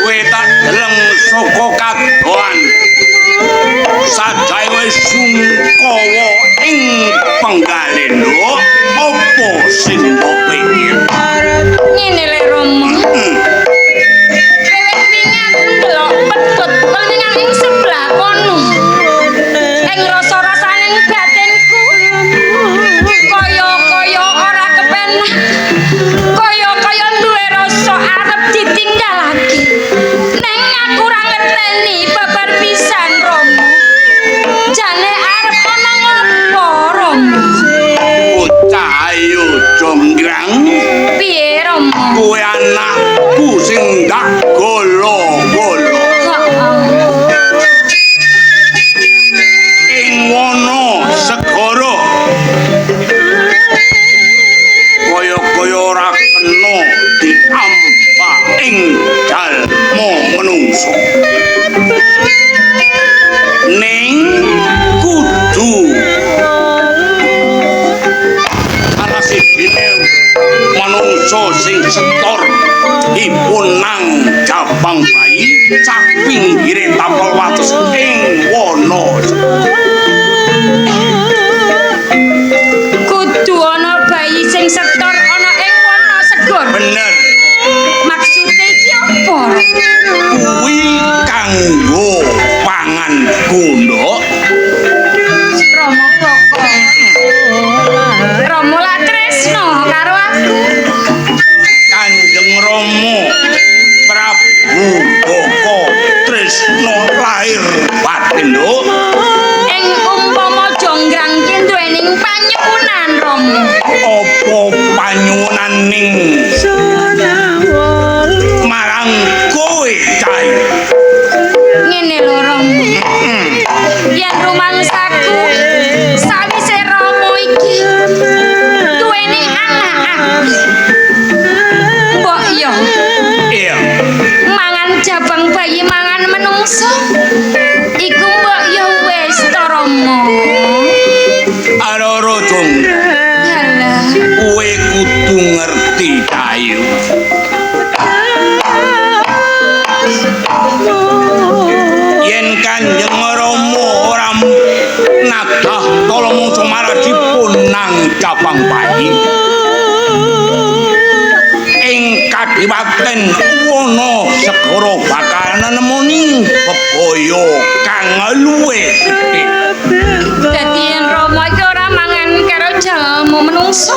Kowe tak deleng saka kadohan. Sajae wis sungkawa ing penggalendra apa sing mbok pengin. Ngene le Rama. Wiwit wingi aku ndelok pedhot pelingan ing sebelah kono. Ing rasa-rasaning batinku kaya ora kepenak. Kaya duwe rasa arep ditinggalake. Neng aku ora ngerteni babar pisan Rama. Jane arep ana ngopo Rama? Bocah ayu jonggrang. Piye Rama? Kowe anakku sing ndak golo-golo. Ing wana segara kaya ora kena diamba ing dalma manungsa. Ning kudu ana sidine manungsa sing setor ipunang jabang bayi cak pinggire tapel wates ing wana. Kudu ana bayi sing setor ana ing wana segara. Bener. Maksude iki apa? Kuwi kanggo pangan gondok. Rama Boko. Rama lak tresno karo aku. Kanjeng Rama Prabu Boko tresno lahir batin lho. Ing umpama jonggrang ki duwening panyuwunan Rama. Apa panyuwunan ning marang kowe cai. Ngene lho Rama. Yen rumangsaku sawise Rama iki duwening anak. Mbok yo Iya. mangan jabang bayi mangan menungso. Iku mbok yo wis to Rama. Aroro jonggrang. Yalah. Kowe kudu ngerti Cayu. Yen Kanjeng Rama ora nadah tolong sumaradi punang jabang bayi. Ing kadiwaten wana segara bakal nemoni bebaya kang luwih gedhe. Dadi yen Rama iki ora mangan karo jalmu menungso,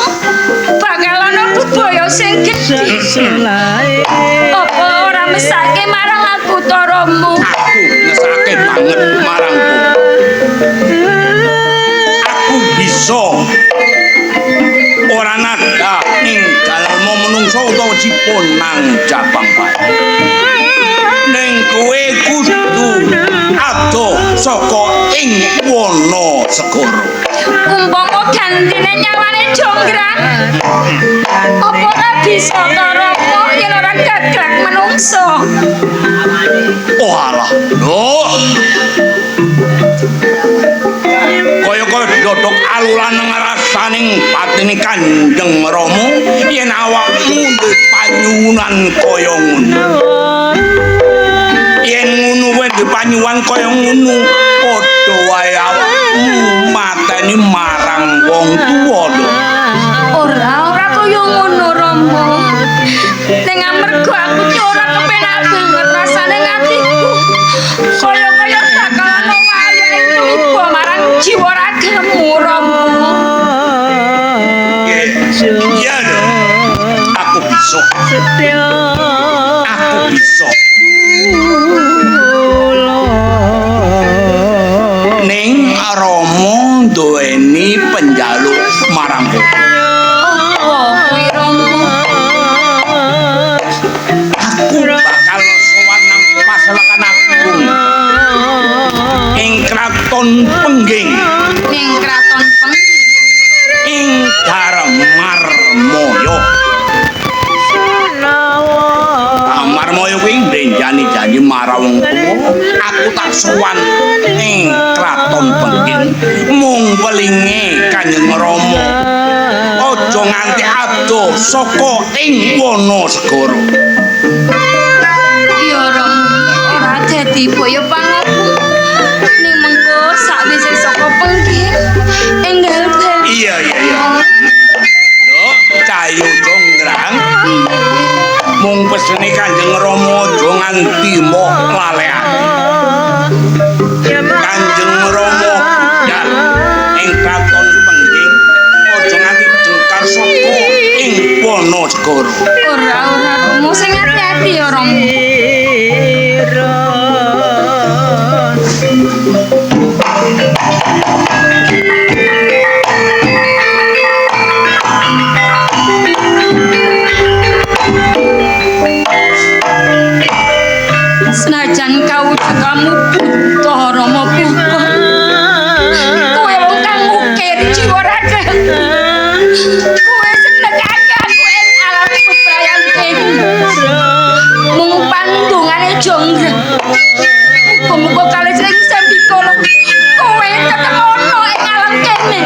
bakal ana bebaya sing gedhe. Apa ora mesake marang aku to Rama? Aku ngesake banget marangku. Aku bisa ora nada ing dalem menungso utawa dipunang jabang bayi. Ning kowe kudu ado saka ing wana segara. Umpama gantine nyawane jonggrang, apa ora bisa to Rama yen ora gagrag menungso? Oh alah, lho. Kaya dodok alulan ngarasaning batine Kanjeng Rama yen awakmu duwe panyuwunan kaya ngono. Yen ngono wae duwe panyuwunan kaya ngono, padha wae awakmu mateni marang wong tuwa lho. Ora kaya ngono Rama. Ning amarga aku ki ora kepenak banget rasane atiku. Kaya bakal ana wayah iku iba marang jiwa ragamu Rama. Iya lho. Aku bisa. Aku bisa. Ning Rama duweni penjaluk marang kowe. Kuwi Rama. Aku bakal sowan nang Pasewakan Agung ing kraton Pengging Ning kraton Pengging. ing Darmarmaya. Darmarmaya kuwi ndrenjani janji marang wong tuwa. Aku tak sowan ing kraton Pengging mung welinge Kanjeng Rama. aja nganti adoh saka ing Wanasegara. Iya Rom, ora dadi boyo pangaku. Ning mengko sakwise saka penggih enggal bal. Iya. Yo, Cayu Jonggrang. Mung pesene Kanjeng Rama aja nganti moh lalean. Kanjeng Rama ya ing kraton pengging aja nganti jengkar saka ing Wanasegara. Ora Romo sing ati-ati ya Rom. Senajan kau kamu butuh Rama butuh. Kowe wong kang ngukir jiwa raga. Kowe senengake aku ing alam bebrayan kene. Mung pandungane Jonggrang. Muga-muga kalih sing sembikala kowe tetep ono ing alam kene.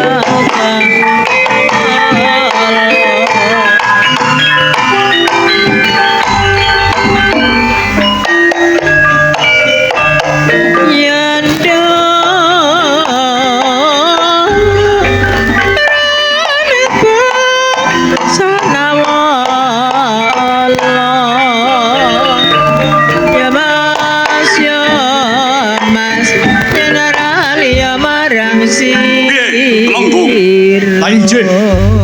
Injih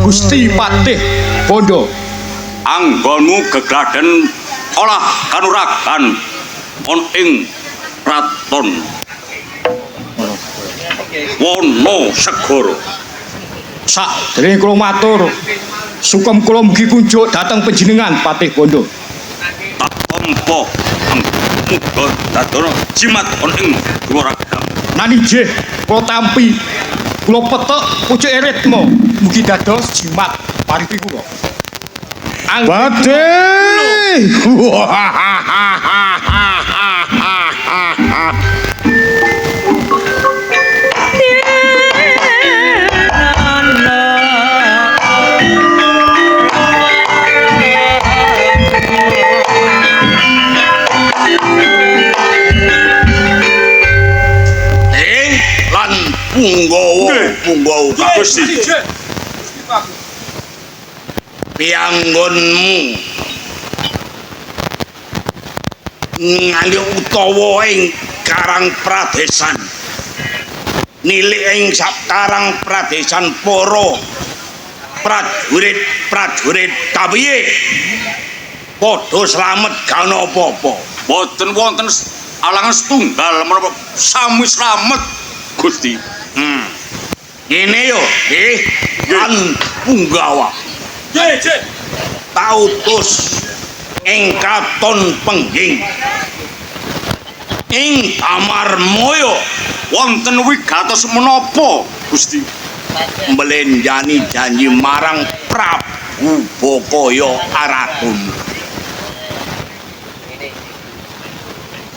Gusti Patih Bondo anggonmu gegladen olah kanuragan on ing kraton Wanasegara. Sadèrèng kula matur sukem kula mugi kunjuk dhateng panjenengan Patih Bondo. Tak tampa muga dadono jimat on ing kanuragan. Nanijih kula tampi kula petek pucuk eritmu mugi dados jimat paripi kula. Patih. Lan Punggawa Gusti. Pianggonmu ngali utawa ing Karang Pradesan nilik ing sakarang pradesan para prajurit kapiye padha slamet kana apa-apa. Boten wonten alangan setunggal menapa sami slamet Gusti. Ngene yo, lan Punggawa. Tautus ing Kraton Pengging ing Amarmaya Wonten wigatos menapa Gusti? Mblenjani janji marang Prabu Bakaya Aratun.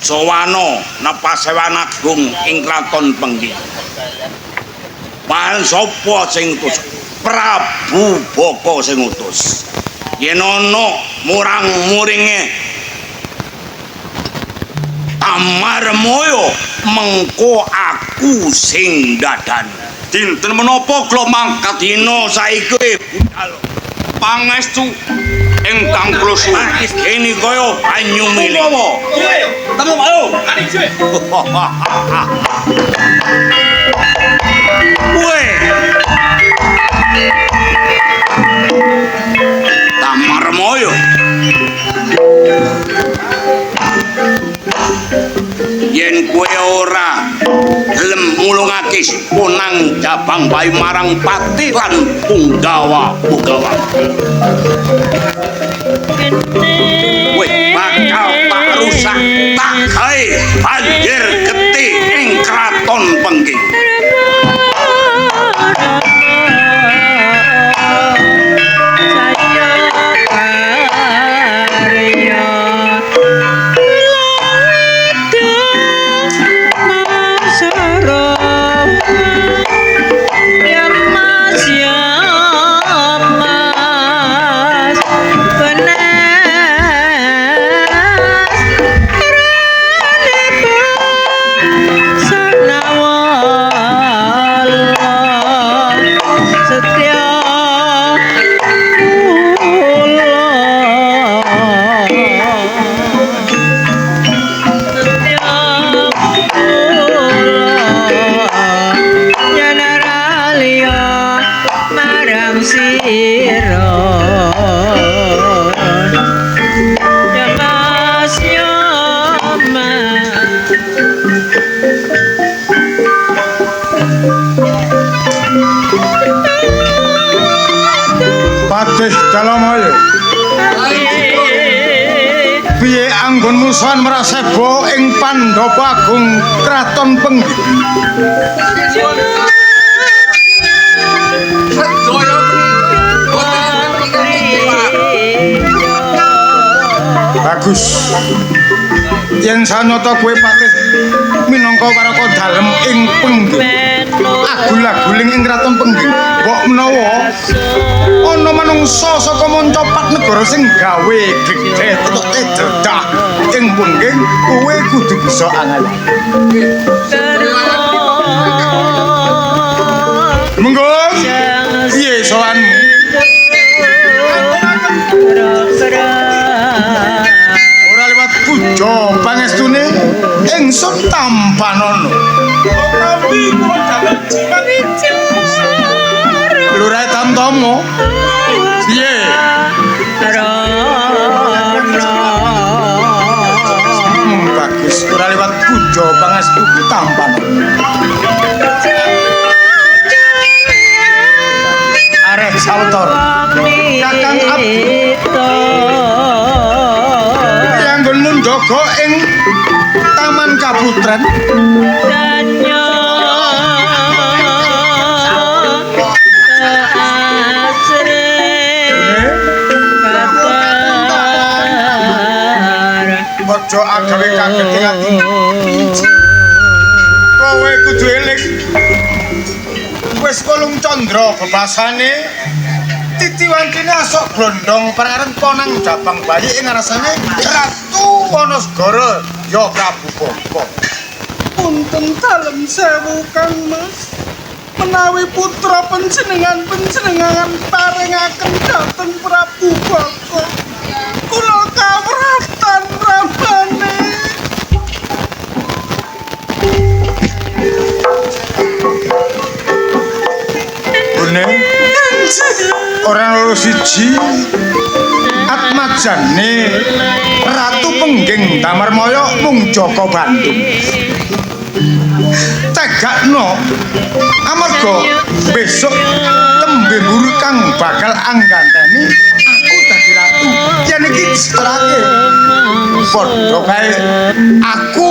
Sawana Napasewan Agung ing Kraton Pengging. Pan sapa sing utus? Prabu Baka sing utus. Yen ana murang-muringe Amarmaya mengko aku sing dadan. Dinten menapa kula mangkat Dina saiki budal pangestu ingkang kula suwun. kene kaya banyu mili. Temu ayo. Kowe Amarmaya yen kowe ora gelem mulungake siponang jabang bayi marang Patih lan Punggawa kowe bakal tak rusak tak gawe banjir geti ing Kraton Pengging. Patih Dalamaya. Piye anggonmu sowan Mraseba ing Pandhapa Agung Kraton Pengging? Bagus. Yen sanyata kowe patih minangka waraka dalem ing Pengging. Agul-aguling ing Kraton Pengging. Kok menawa ana manungsa saka mancapat negara sing gawe gedhe tetuke dedah ing Pengging, kowe kudu bisa angalan. Monggo. Piye sowanmu? Ora liwat puja pangestune ingsun tampanono. Tapi kok dalem Lurae Tamtomo. Piye? Bagus, ora liwat puja pangestu tampanono. Arek sautor. Kakang Abdi. Anggonmu njaga ing Taman Kaputren. Ojo agawe kaget ati. Kowe kudu eling. Wis kolung candra bebasane titiwancine asok glondong peraren ponang jabang bayi ing ngarasane Ratu Wanasegara ya Prabu Bapa. Punten dalem sewu Kang Mas. Menawi putra panjenengan paringaken dhateng Prabu Bapa. Kula kawratan Rambane. Bune orang loro siji atmajane Ratu Pengging Damarmaya mung Jaka Bandung. Tegakno amarga besok tembe mburu kang bakal angganteni aku dadi ratu. Yen iki disetrake padha kae aku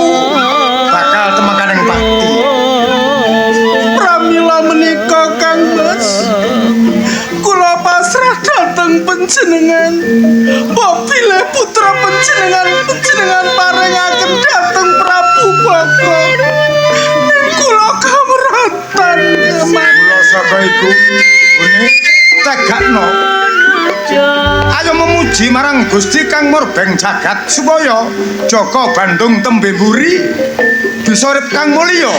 bakal temekaning pati. Pramila menika Kang Mas. Kula pasrah dhateng panjenengan. Mbok bilih putra panjenengan paringaken dhateng Prabu Bapa. Kula kawratan Mula saka iku Bune tegakno ayo memuji marang Gusti Kang Murbeng Jagat supaya Jaka Bandung tembe mburi bisa urip kang mulya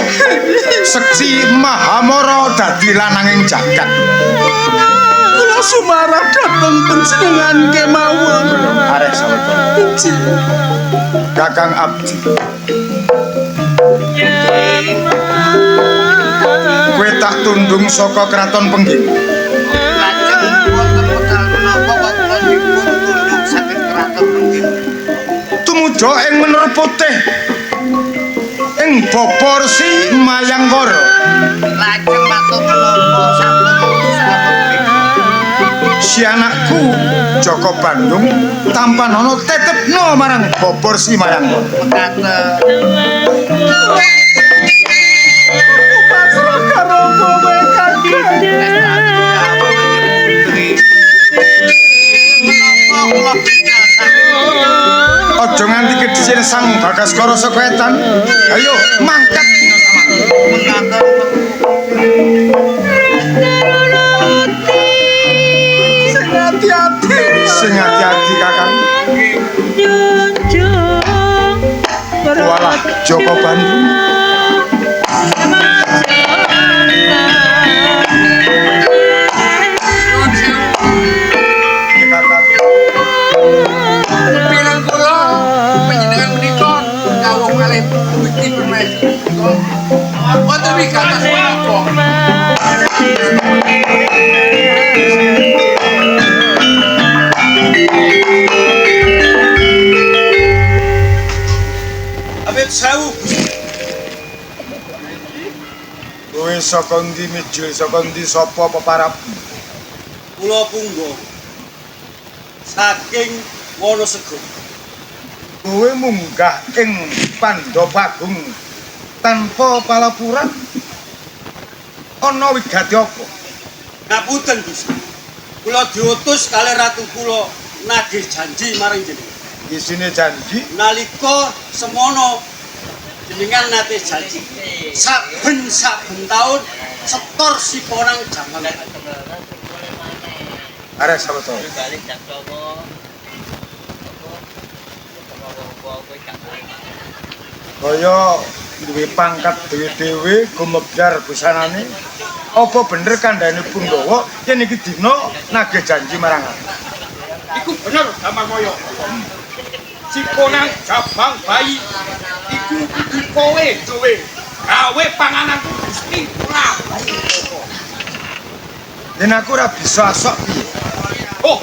seksi Mahamara dadi lananging jagat. kula sumarah dhateng panjenengan kemawon. Arek sawetara Kakang Abdi. Kowe tak tundung saka Kraton Pengging. Tumuju ing Menara Putih ing Bapa Resi Mayanggara. Lajeng matur menapa sampun Si anakku Jaka Bandung tampanana tetepno marang Bapa Resi Mayanggara. Pasrah karo kowe Kakang. Aja nganti kedhisik sang Bagaskara saka etan. Ayo mangkat dina samang. Sing ati-ati Kakang. Walah Jaka Bandung. Pirang kula panjenengan menika kawuh kalih Gusti Permaisuri. Wonten wigatos menapa? saka ndi mijil saka ndi sapa peparap? Kula Punggo saking Wonosego. Kowe munggah ing Pandapagung tanpa palapuran? Ana wigati apa? Ngapunten Gusti. Kula diutus kalih ratu kula nagih janji marang jenengan. Isine janji Nalika semono jenengan nate janji saben taun setor siponang Jabang. arek sabto. Kaya duwe pangkat dhewe-dhewe gumebyar busanane. Apa bener kandhane Punggawa yen iki dina nagih janji marang aku? Iku bener Damarmaya. Siponang Jabang bayi iku kudu kowe dhewe. Gawe pangananku Gusti Prabu. Yen aku ora bisa asok piye? Oh,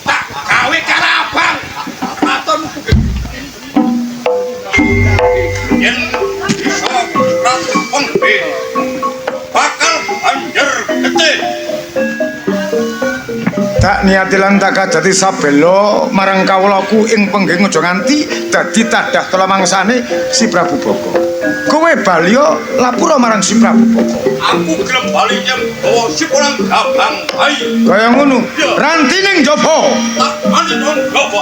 tak gawe karabang. Raton Yen bisa Ratu Pengging bakal banjur gede. Tak niati lan tak kajati sabelo marang kawulaku ing Pengging aja nganti dadi tadah kala mangsane si Prabu Boko. Kowe balya lapura marang si Prabu Boko. Aku gelem bali yen bawa siponang Jabang bayi. Kaya ngono, ranti ning jaba. Tak mani nang gowo.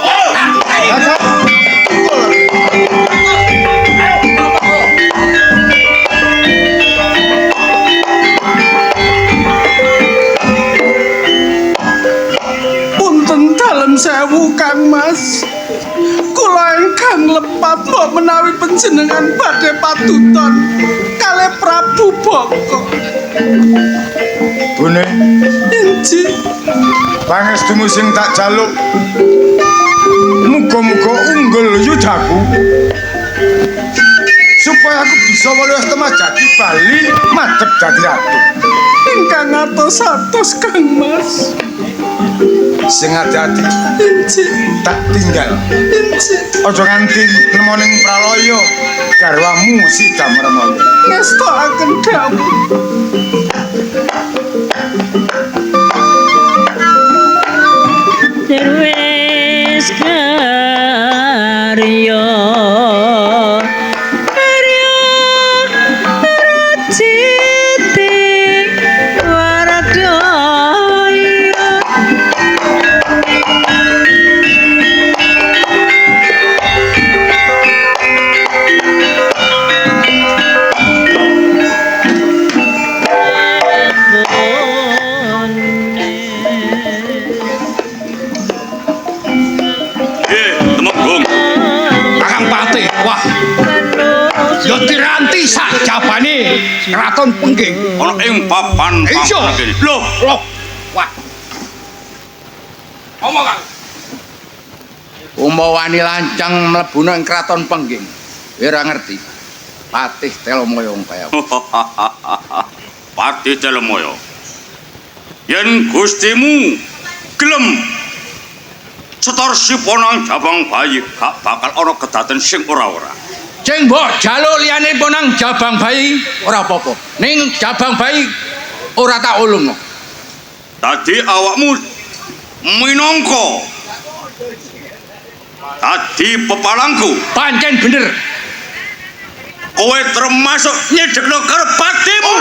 Punten dalem sewu Kang Mas. Kula ingkang lepat mbok menawi panjenengan badhe patuton kalih Prabu Boko. Bune, Inji pangestumu sing tak jaluk. Muga-muga unggul yudaku. Supaya aku bisa welas temajati bali madhep dadi ratu. ingkang atos-atos Kang Mas. Sing ati-ati Inji, tak tinggal. inji. Aja nganti nemu ning pralaya garwamu si Damarmaya. Ngestokaken dawuh. Terwes karya raciti waradaya. Temenggung. Kakang Patih. Wah, ya diranti sak jabane Kraton Pengging. Ana ing papan Iya. panggonan kene. Loh. Wah. Ngomong Kang. Umpawani lancang mlebu nang Kraton Pengging. Ora ngerti. Patih Telomoyo kaya. Patih Telomoyo. Yen gustimu gelem setor siponang Jabang bayi gak bakal ana kedaden sing ora-ora. Ceng mbok jaluk liyane ponang Jabang bayi ora apa-apa. Ning Jabang bayi ora tak ulung. Tadi awakmu minangka tadi pepalangku, Pancen bener. kowe termasuk nyedekno karo patimu.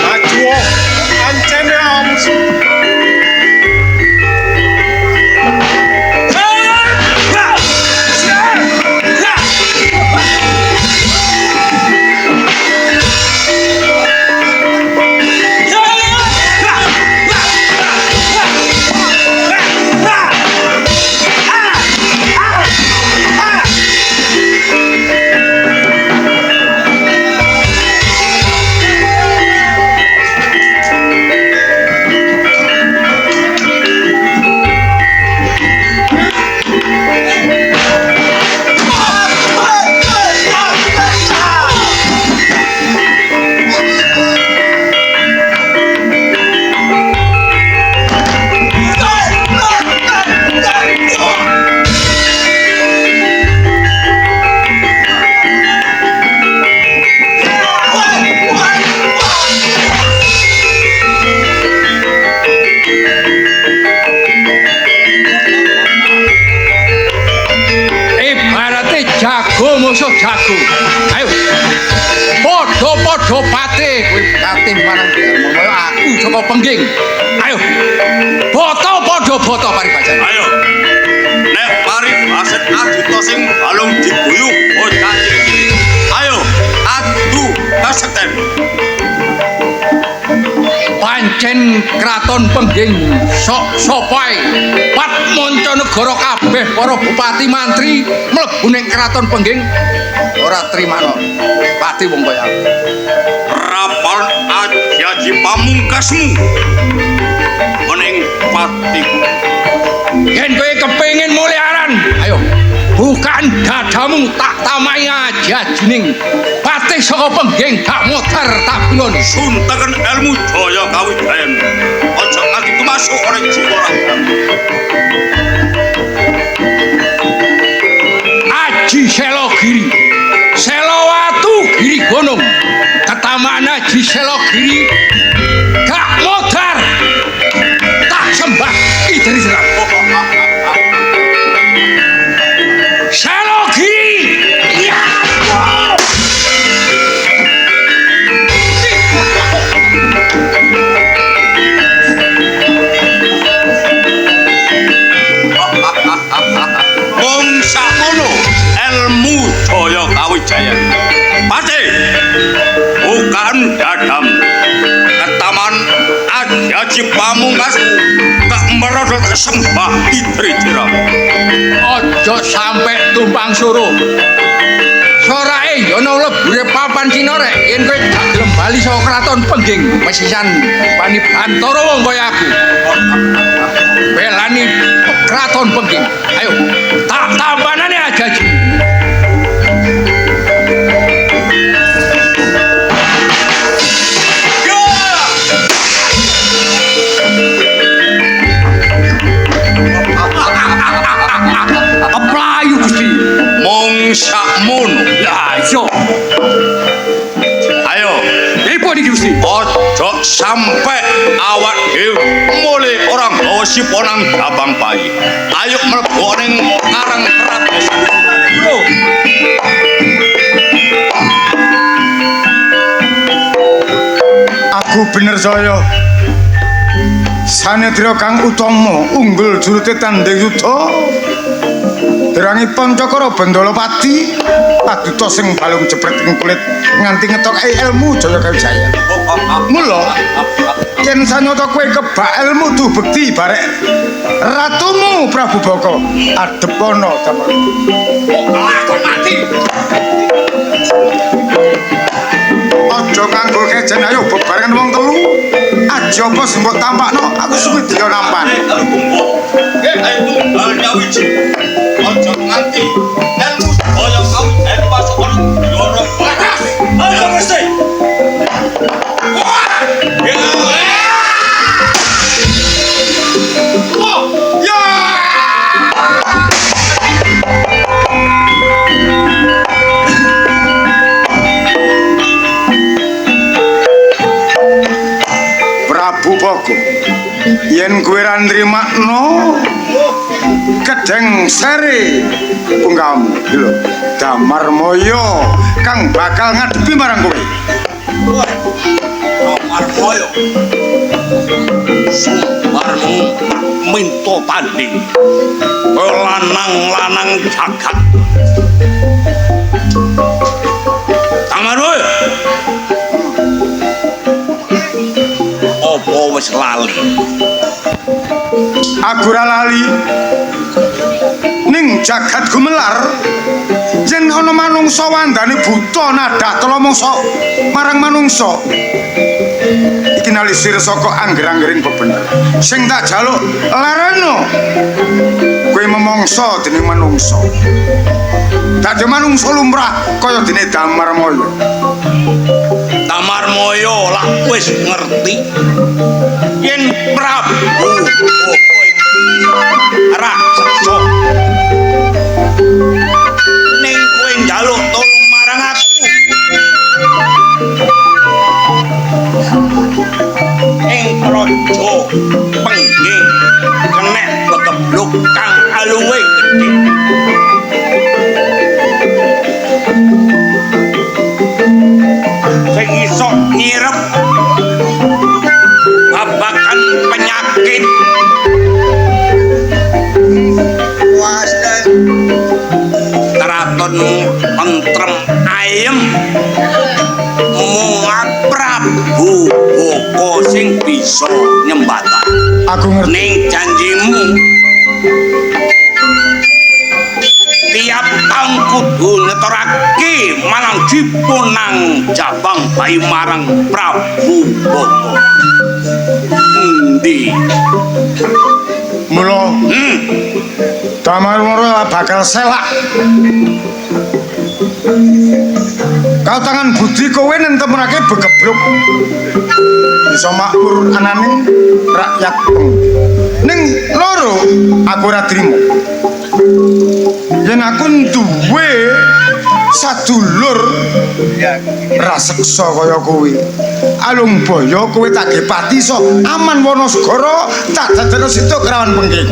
Maju ancene omsu. Ha! Ayo. Padha-padha pate kowe katih marang Darma kaya aku saka Pengging. Ayo. Boto padha boto paribajan. Ayo. Nek paribasan adita sing balung diguyuh bocah cilik. Ayo, adu kasekten. Pancen kraton Pengging sopae pat mancanegara kabeh para bupati mantri mlebu ning kraton Pengging ora trimano pati wong kaya aku. Rapal ajaji pamungkasmu mening pati. Yen kowe kepengin mulyaran ayo bukan dadamu tak tamai aja jining patih saka Pengging gak modar tak pilon Suntaken ilmu daya kawijayan. Aja nganti kemasuk ora jiwa raga. Aji Selogiri Selowatu Giri Gunung ketamaan Aji Selogiri gak modar tak sembah idris serap Selogiri ya Wong sakmono ilmu daya kawijayan. Pati bukan dadam ketaman ajaji pamungkasmu gak merodot sembah idri-dira. aja sampe tumpang suruh sorae yono lebure papan Cina rek yen kowe gak gelem bali saka kraton Pengging mesisan pani bantara wong kaya aku belani kraton Pengging ayo tak tampanane ajaji Melayu Gusti Mong sakmono. lah iya Ayo, ibu iki Gusti ojo sampe awak dhewe mulai orang gawa siponang Jabang Bayi. Ayo mlebu ning Karang Prates. Bro. Aku bener saya Sanedra kang utama unggul jurute tanding yuda Derangi Pancakara Bandalapati paduka sing balung jepret ing kulit nganti ngetokke ilmu jaya kawijayan. Mula yen sanyata kowe kebak ilmu duh bekti barek ratumu Prabu Baka adepana damel. lakon mati Aja nganggo kejen ayo bebarengan wong telu. Aja apa sing mbok tampakno aku suwi dia nampan. Ayo kumpul. Ayo tunggal nyawiji. Ojo nganti ilmu daya kawijayan pasukan loro batas. Ayo Gusti. Ya! Prabu Baka, yen kowe ra nrimakno kedeng sere punggamu iki lho, Damarmaya kang bakal ngadepi marang kowe. Marmoyo. Sumarmu minto tanding. Lanang-lanang jagat. Tamarmoyo. Apa wis lali? Aku ora lali. Ning jagat gumelar yen ana manungsa wandane buta nadah telomongso marang manungsa iki nalisir saka angger-anggering bebener sing tak jaluk lareno kowe memangsa dening manungsa dadi manungsa lumrah kaya dene Damarmaya. Damarmaya lak wis ngerti yen Prabu raksasa ning kowe njaluk tulung marang aku ing praja Pengging kenek bekebluk kang aluwe gedhe ayem mung Prabu Boko sing bisa nyembatan. Aku ngerti. Ning janjimu tiap taun kudu ngetorake marang dipunang Jabang Bayi marang Prabu Boko. Endi? Mula Damar Mara bakal selak. Kau tangan budi kowe nentemake begebluk. Bisa makmur anane rakyat ning loro aku ora trimo. Yen aku duwe sadulur raseksa kaya kowe. Alung Baya kowe tak gepati iso aman Wanasegara tak dadekno Sita Krawan Pengging.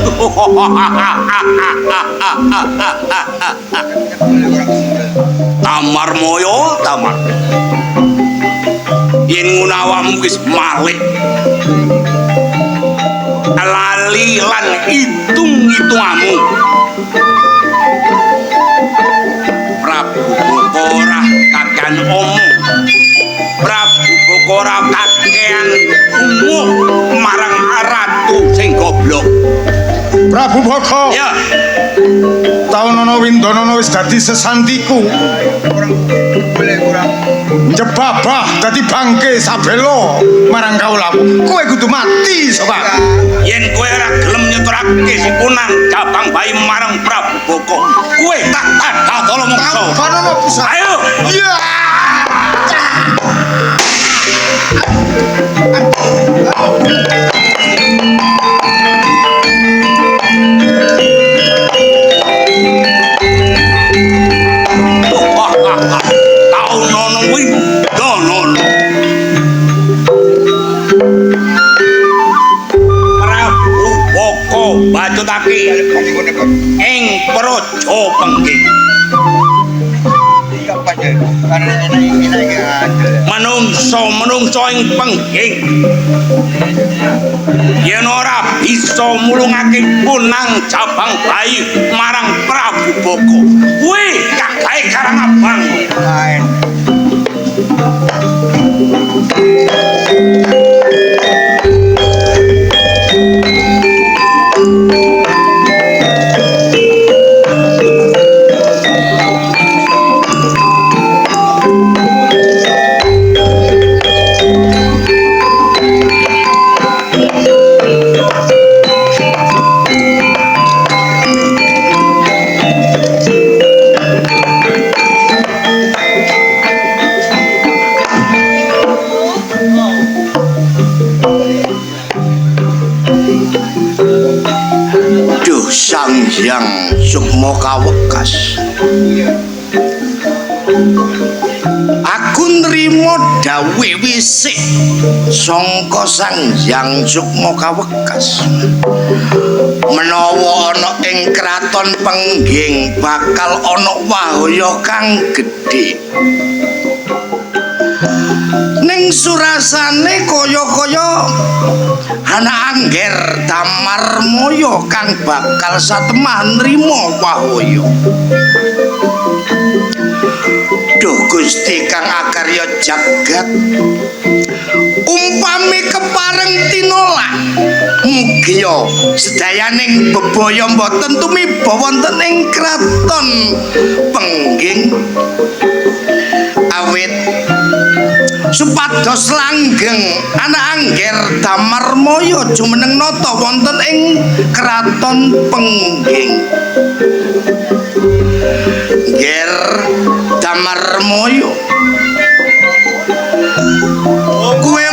Tamar moyo, tamar. Yen ngunawamu wis malih. Lali lan itung-itungamu. Prabu Boko ora kakean omong. Prabu Boko ora kakean umuh marang ratu sing goblok. Prabu Boko. Ya. Taunana Windanana wis dadi sesantiku. Njebabah dadi bangke sabelo marang kaulamu. Kowe kudu mati sobat. Yen kowe ora gelem nyetorake sipunan Jabang Bayi marang Prabu Boko, kowe tak dadal mungso. Kanana bisa. Ayo. Iya. Taunono Windanana. Prabu Boko bacutake ing Praja Pengging. Menungso ing Pengging yen ora bisa mulungake punang Jabang Bayi marang Prabu Boko, kuwi kagae karang abang. Sang Hyang Sukma Kawekas, aku nrimo dawuh wisik sangka Sang Hyang Sukma Kawekas. Menawa ana ing kraton Pengging bakal ana wahaya kang gedhe. Ning surasane kaya-kaya ana Angger Damarmaya kang bakal satemah nrimo wahaya. Duh Gusti kang akarya jagat, umpami kepareng tinolak, mugi sedayaning bebaya boten tumiba wonten ing kraton Pengging. Awit supados langgeng anak Angger Damarmaya jumeneng nata wonten ing kraton Pengging. Angger Damarmaya, kuwi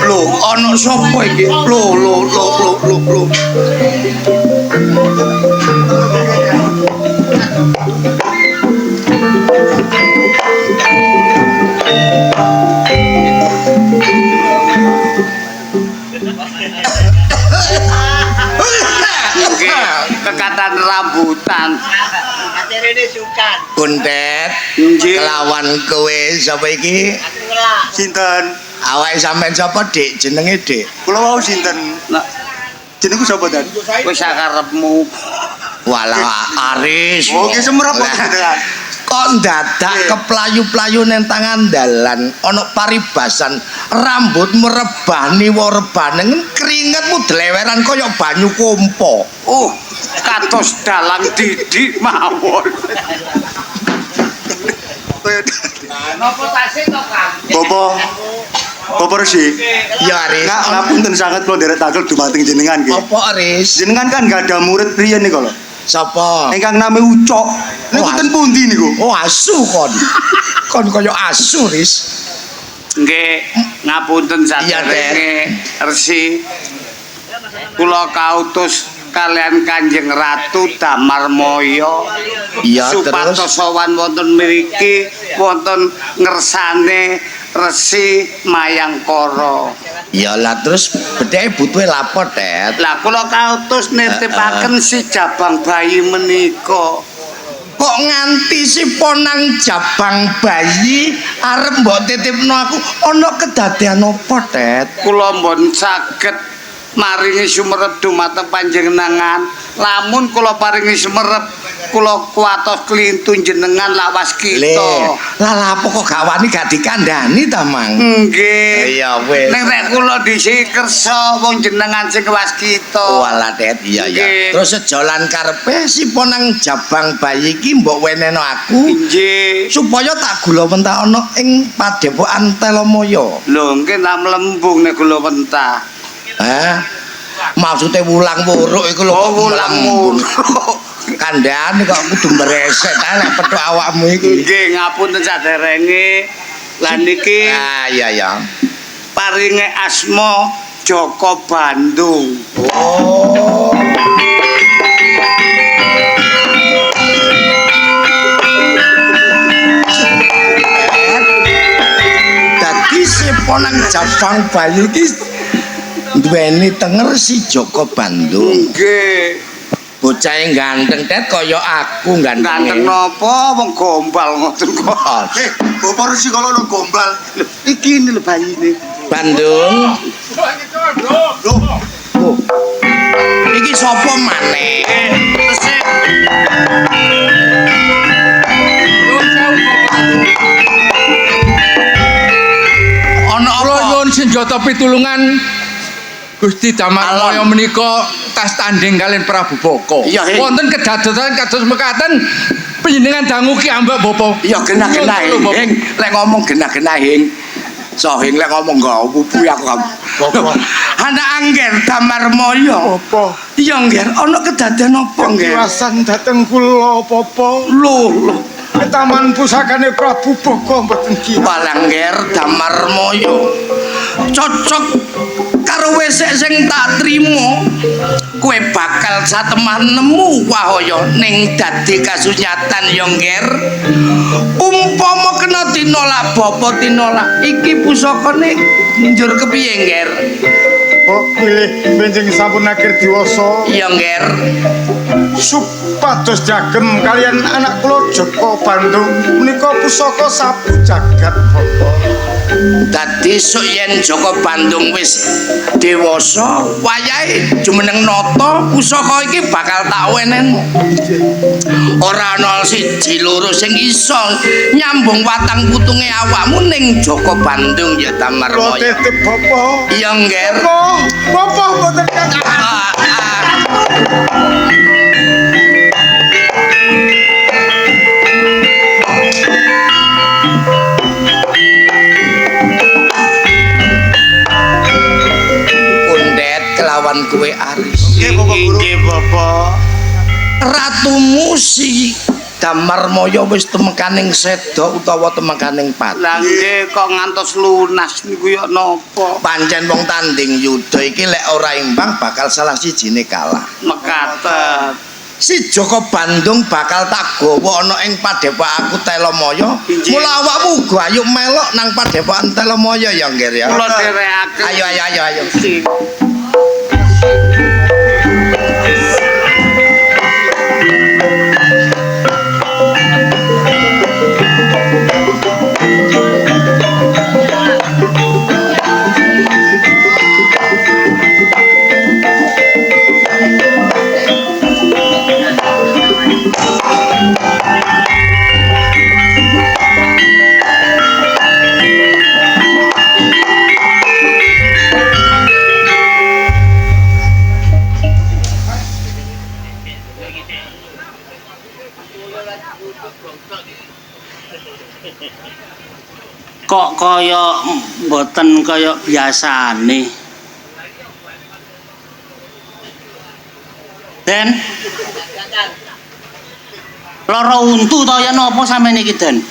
lho ana sapa iki? Lho. Kekatan rambutan. Acarane sukan. Kuntet, kelawan kowe sapa iki? Sinten? Awake sampean sapa, Dik? Jenenge, Dik? Kula wau sinten? Nak jenengku sapa, Dan? Wis sakarepmu. Walah Aris. Oh, ki semrep kok jenengan. kok dadak keplayu-playu neng tangan dalan ana paribasan rambutmu rebani rebane keringetmu dleweran kaya banyu kompo. Oh, kados dalang didik mawon. Napa tasih to, Kang? Bapak Resi. Ya Aris. Ngapunten sangat kula nderekaken dumateng jenengan nggih. Apa Aris? Jenengan kan gak ada murid priyen niku lho. Sapa? Ingkang nami Ucok. Niku ten pundi niku? Oh asu kon. Kon kaya asu Ris. Nggih, ngapunten saderenge Resi. Kula kautus kalian Kanjeng Ratu Damarmaya. Iya supados terus sowan wonten mriki wonten ngersane Resi Mayangkara. ya lah terus bedheke butuhe lapo Tet. Lah kula kautus nitipaken si jabang bayi menika. Kok nganti si ponang jabang bayi arep mbok titipno aku ana kedadean apa Tet? Kula mbon saged maringi sumerep dumateng panjenengan. Lamun kula paringi sumerep kula kuwatos klintun jenengan lawas kita. Lah apa kok gak wani gak dikandhani ta Mang? Nggih. Ya wis. Nek rek kula dhisik kersa wong jenengan sing was kita. Walah Tet, iya ya. Nggih. Terus sejalan karepe si ponang jabang bayi iki mbok wenehno aku Nggih. supaya tak gula mentah ana ing Padepokan Telomoyo. Lho, nggih tak mlembung nek kula wentah. Maksudnya wulang wuruk iku lho Oh, kok wulang wuruk. Kandhane kok kudu mbresek ta nek petuk awakmu iki. Nggih, ngapunten saderenge. Lah niki Iya. paringe asma Joko Bandung. Oh. Dadi si ponang jabang bayi iki duweni tenger si Joko Bandung. Nggih. Bocah ganteng Tet kaya aku Ganteng ganteng. napa wong gombal ngoten kok. Bapak Resi kalau ono gombal. Iki lho bayine. Bandung. Loh, Oh. Iki sapa maneh? Resik. Ana Kula apa? nyuwun senjata pitulungan Gusti Damarmaya menika tas tanding kalian Prabu Boko. Iya, Wonten kedadosan kados mekaten panjenengan dangu ki ambek Bapak. Ya genah-genah hing. Lek ngomong genah-genah hing. Sohing lek ngomong gak pupu aku kamu. Anak angger Damarmaya. Apa? Iya ngger, ana kedadean apa ngger? Kiwasan dateng kula apa-apa. Lho, Taman pusakane Prabu Boko mboten ki. Balangger Damarmaya. Cocok karo wesek sing tak trimo. Kowe bakal satemah nemu wahaya ning dadi kasunyatan ya ngger. Umpama kena tinolak bapa tinolak iki pusakane njur kepiye ngger? Kok pilih benjing sampun akhir diwasa Ya ngger. supados jagem kalian anak kula Joko Bandung menika pusaka sapu jagat Bapak. Dadi sok yen Joko Bandung wis dewasa, wayahe jumeneng nata pusaka iki bakal tak wenen. Ora ana siji loro sing iso nyambung watang putunge awakmu ning Joko Bandung ya Kula Damarmaya. titip Bapak. Iya ngger. Bapak mboten kakak. Kundet kelawan kowe Aris. Nggih, Bapak. Ratumu si Damarmaya wis temekaning seda utawa temekaning pati. Lah nggih kok ngantos lunas niku ya napa? Pancen wong tanding yuda iki lek ora imbang bakal salah sijine kalah. Mekaten. Si Joko Bandung bakal tak gawa ana ing Padepokan Telomoyo. Injih. Mula awakmu uga ayo melok nang Padepokan Telomoyo ya ngger ya. Kula dherekaken. Ayo. Sing Kok kaya mboten kaya biasane. Den. Lara untu to ya napa sampeyan iki, Den?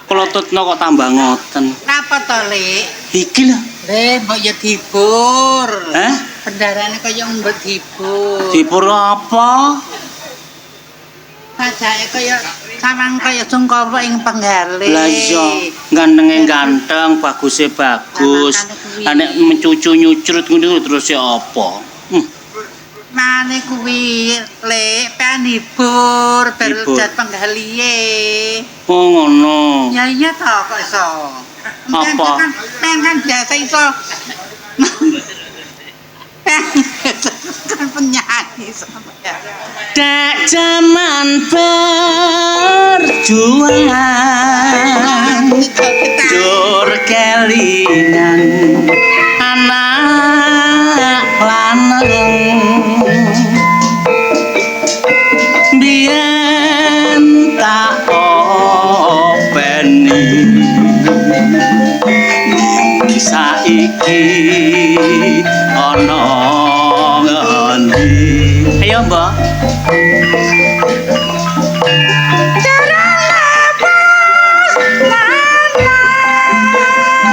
Klotutna kok tambah ngoten. Napa to, Lik? Iki lho. Le, mbok ya dibur. Hah? Pendarane kaya mbok dibur. Dipur apa? Sajake kaya samang kaya Sungkawa ing penggale. Lah iya, gantenge ganteng, baguse bagus. Nek mencucu nyucrut ngono terus ya apa? Mane kuwi Lek pengen hibur berdat penggalihe. Oh ngono. Ya iya to kok iso. Apa? Kan biasa iso. Kan penyanyi sama ya. Dak zaman perjuangan dur kelingan anak lanang biyen tak openi saiki ana ngendi ayo mbak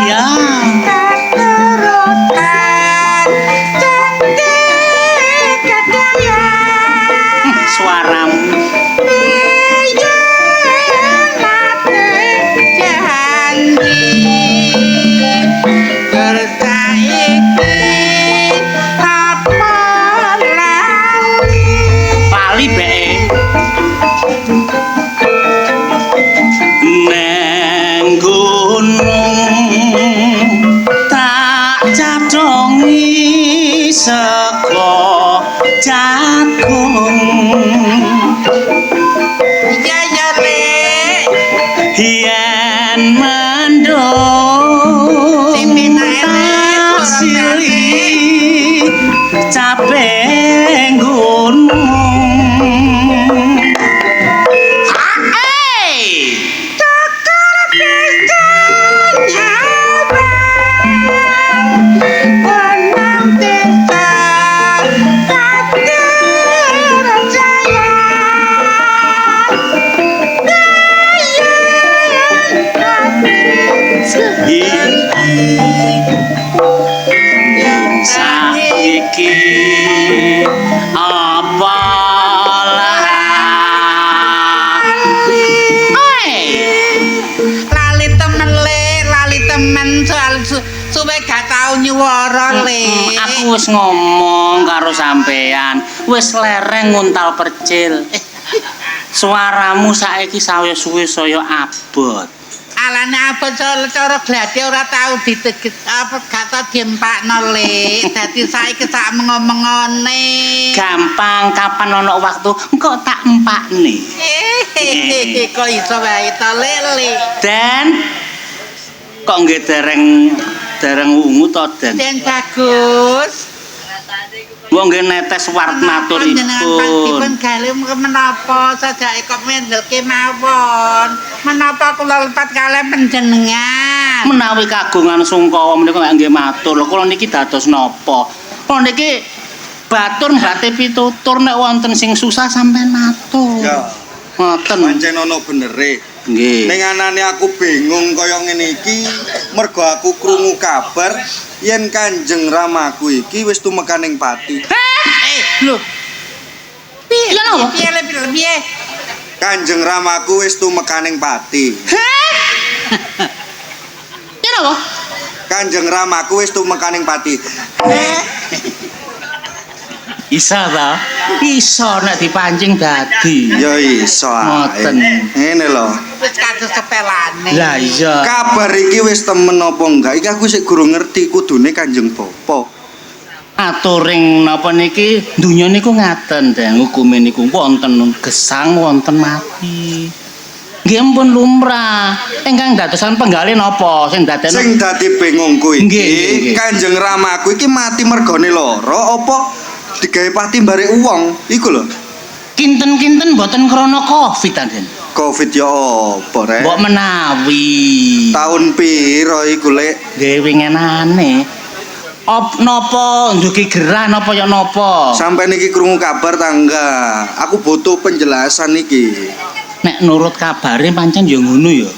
ya suaramu Pali be neng gunung tak cadongi seko jagung Ya Lek. yen mendung tasili capek gunung hai saiki apalah Lali temen Le, lali temen soal suwe gak tau nyuwara Le. aku wis ngomong karo sampean wis lereng nguntal percil suaramu saiki saya suwe saya abot Alane apa cara gladi ora tau diteget apa gak tau diempakno Le. Dadi saiki sak ngomongane. gampang kapan ana waktu engko tak empakne Kok iso wae to Le. Den kok nggih dereng ungu to Den Den bagus. Wong nggih netes warna turipun. Dipun gale menapa sajake kok mendelke mawon. Menapa kula lepat kalih panjenengan. Menawi kagungan Sungkawa menika nggih matur. Lho kula niki dados napa? Kula niki batur mbate pitutur nek wonten sing susah sampean matur. Ya. Ngoten. Pancen ana benere. Nggih. Ning anane aku bingung kaya ngene iki mergo aku krungu kabar yen Kanjeng Ramaku iki wis tumekaning pati. Lho. Piye napa? Piye? Kanjeng Ramaku wis tumekaning pati. Piye napa? Kanjeng Ramaku wis tumekaning pati. Iso ta? Iso nek dipancing dadi. Ya iso ae. Ngoten. Ngene lho. Wis kados sepelane. Lah iya. Kabar iki wis temen apa enggak? Iki aku sik guru ngerti kudune Kanjeng Bapa. Aturing napa niki donya niku ngaten Den, hukume niku wonten gesang wonten mati. Nggih ampun lumrah. Ingkang dadosan penggalih napa sing dadekno? Sing dadi bingungku iki, Nggih. Kanjeng Ramaku iki mati mergane lara apa digawe pati barek wong? Iku lho. Kinten-kinten mboten krana Covid ta Den. Covid ya apa rek? Mbok menawi. Tahun piro iku lek? Nggih wingenane. Napa ndugi gerah napa ya napa? Sampai niki krungu kabar tangga. Aku butuh penjelasan niki. Nek nurut kabare pancen ya ngono ya.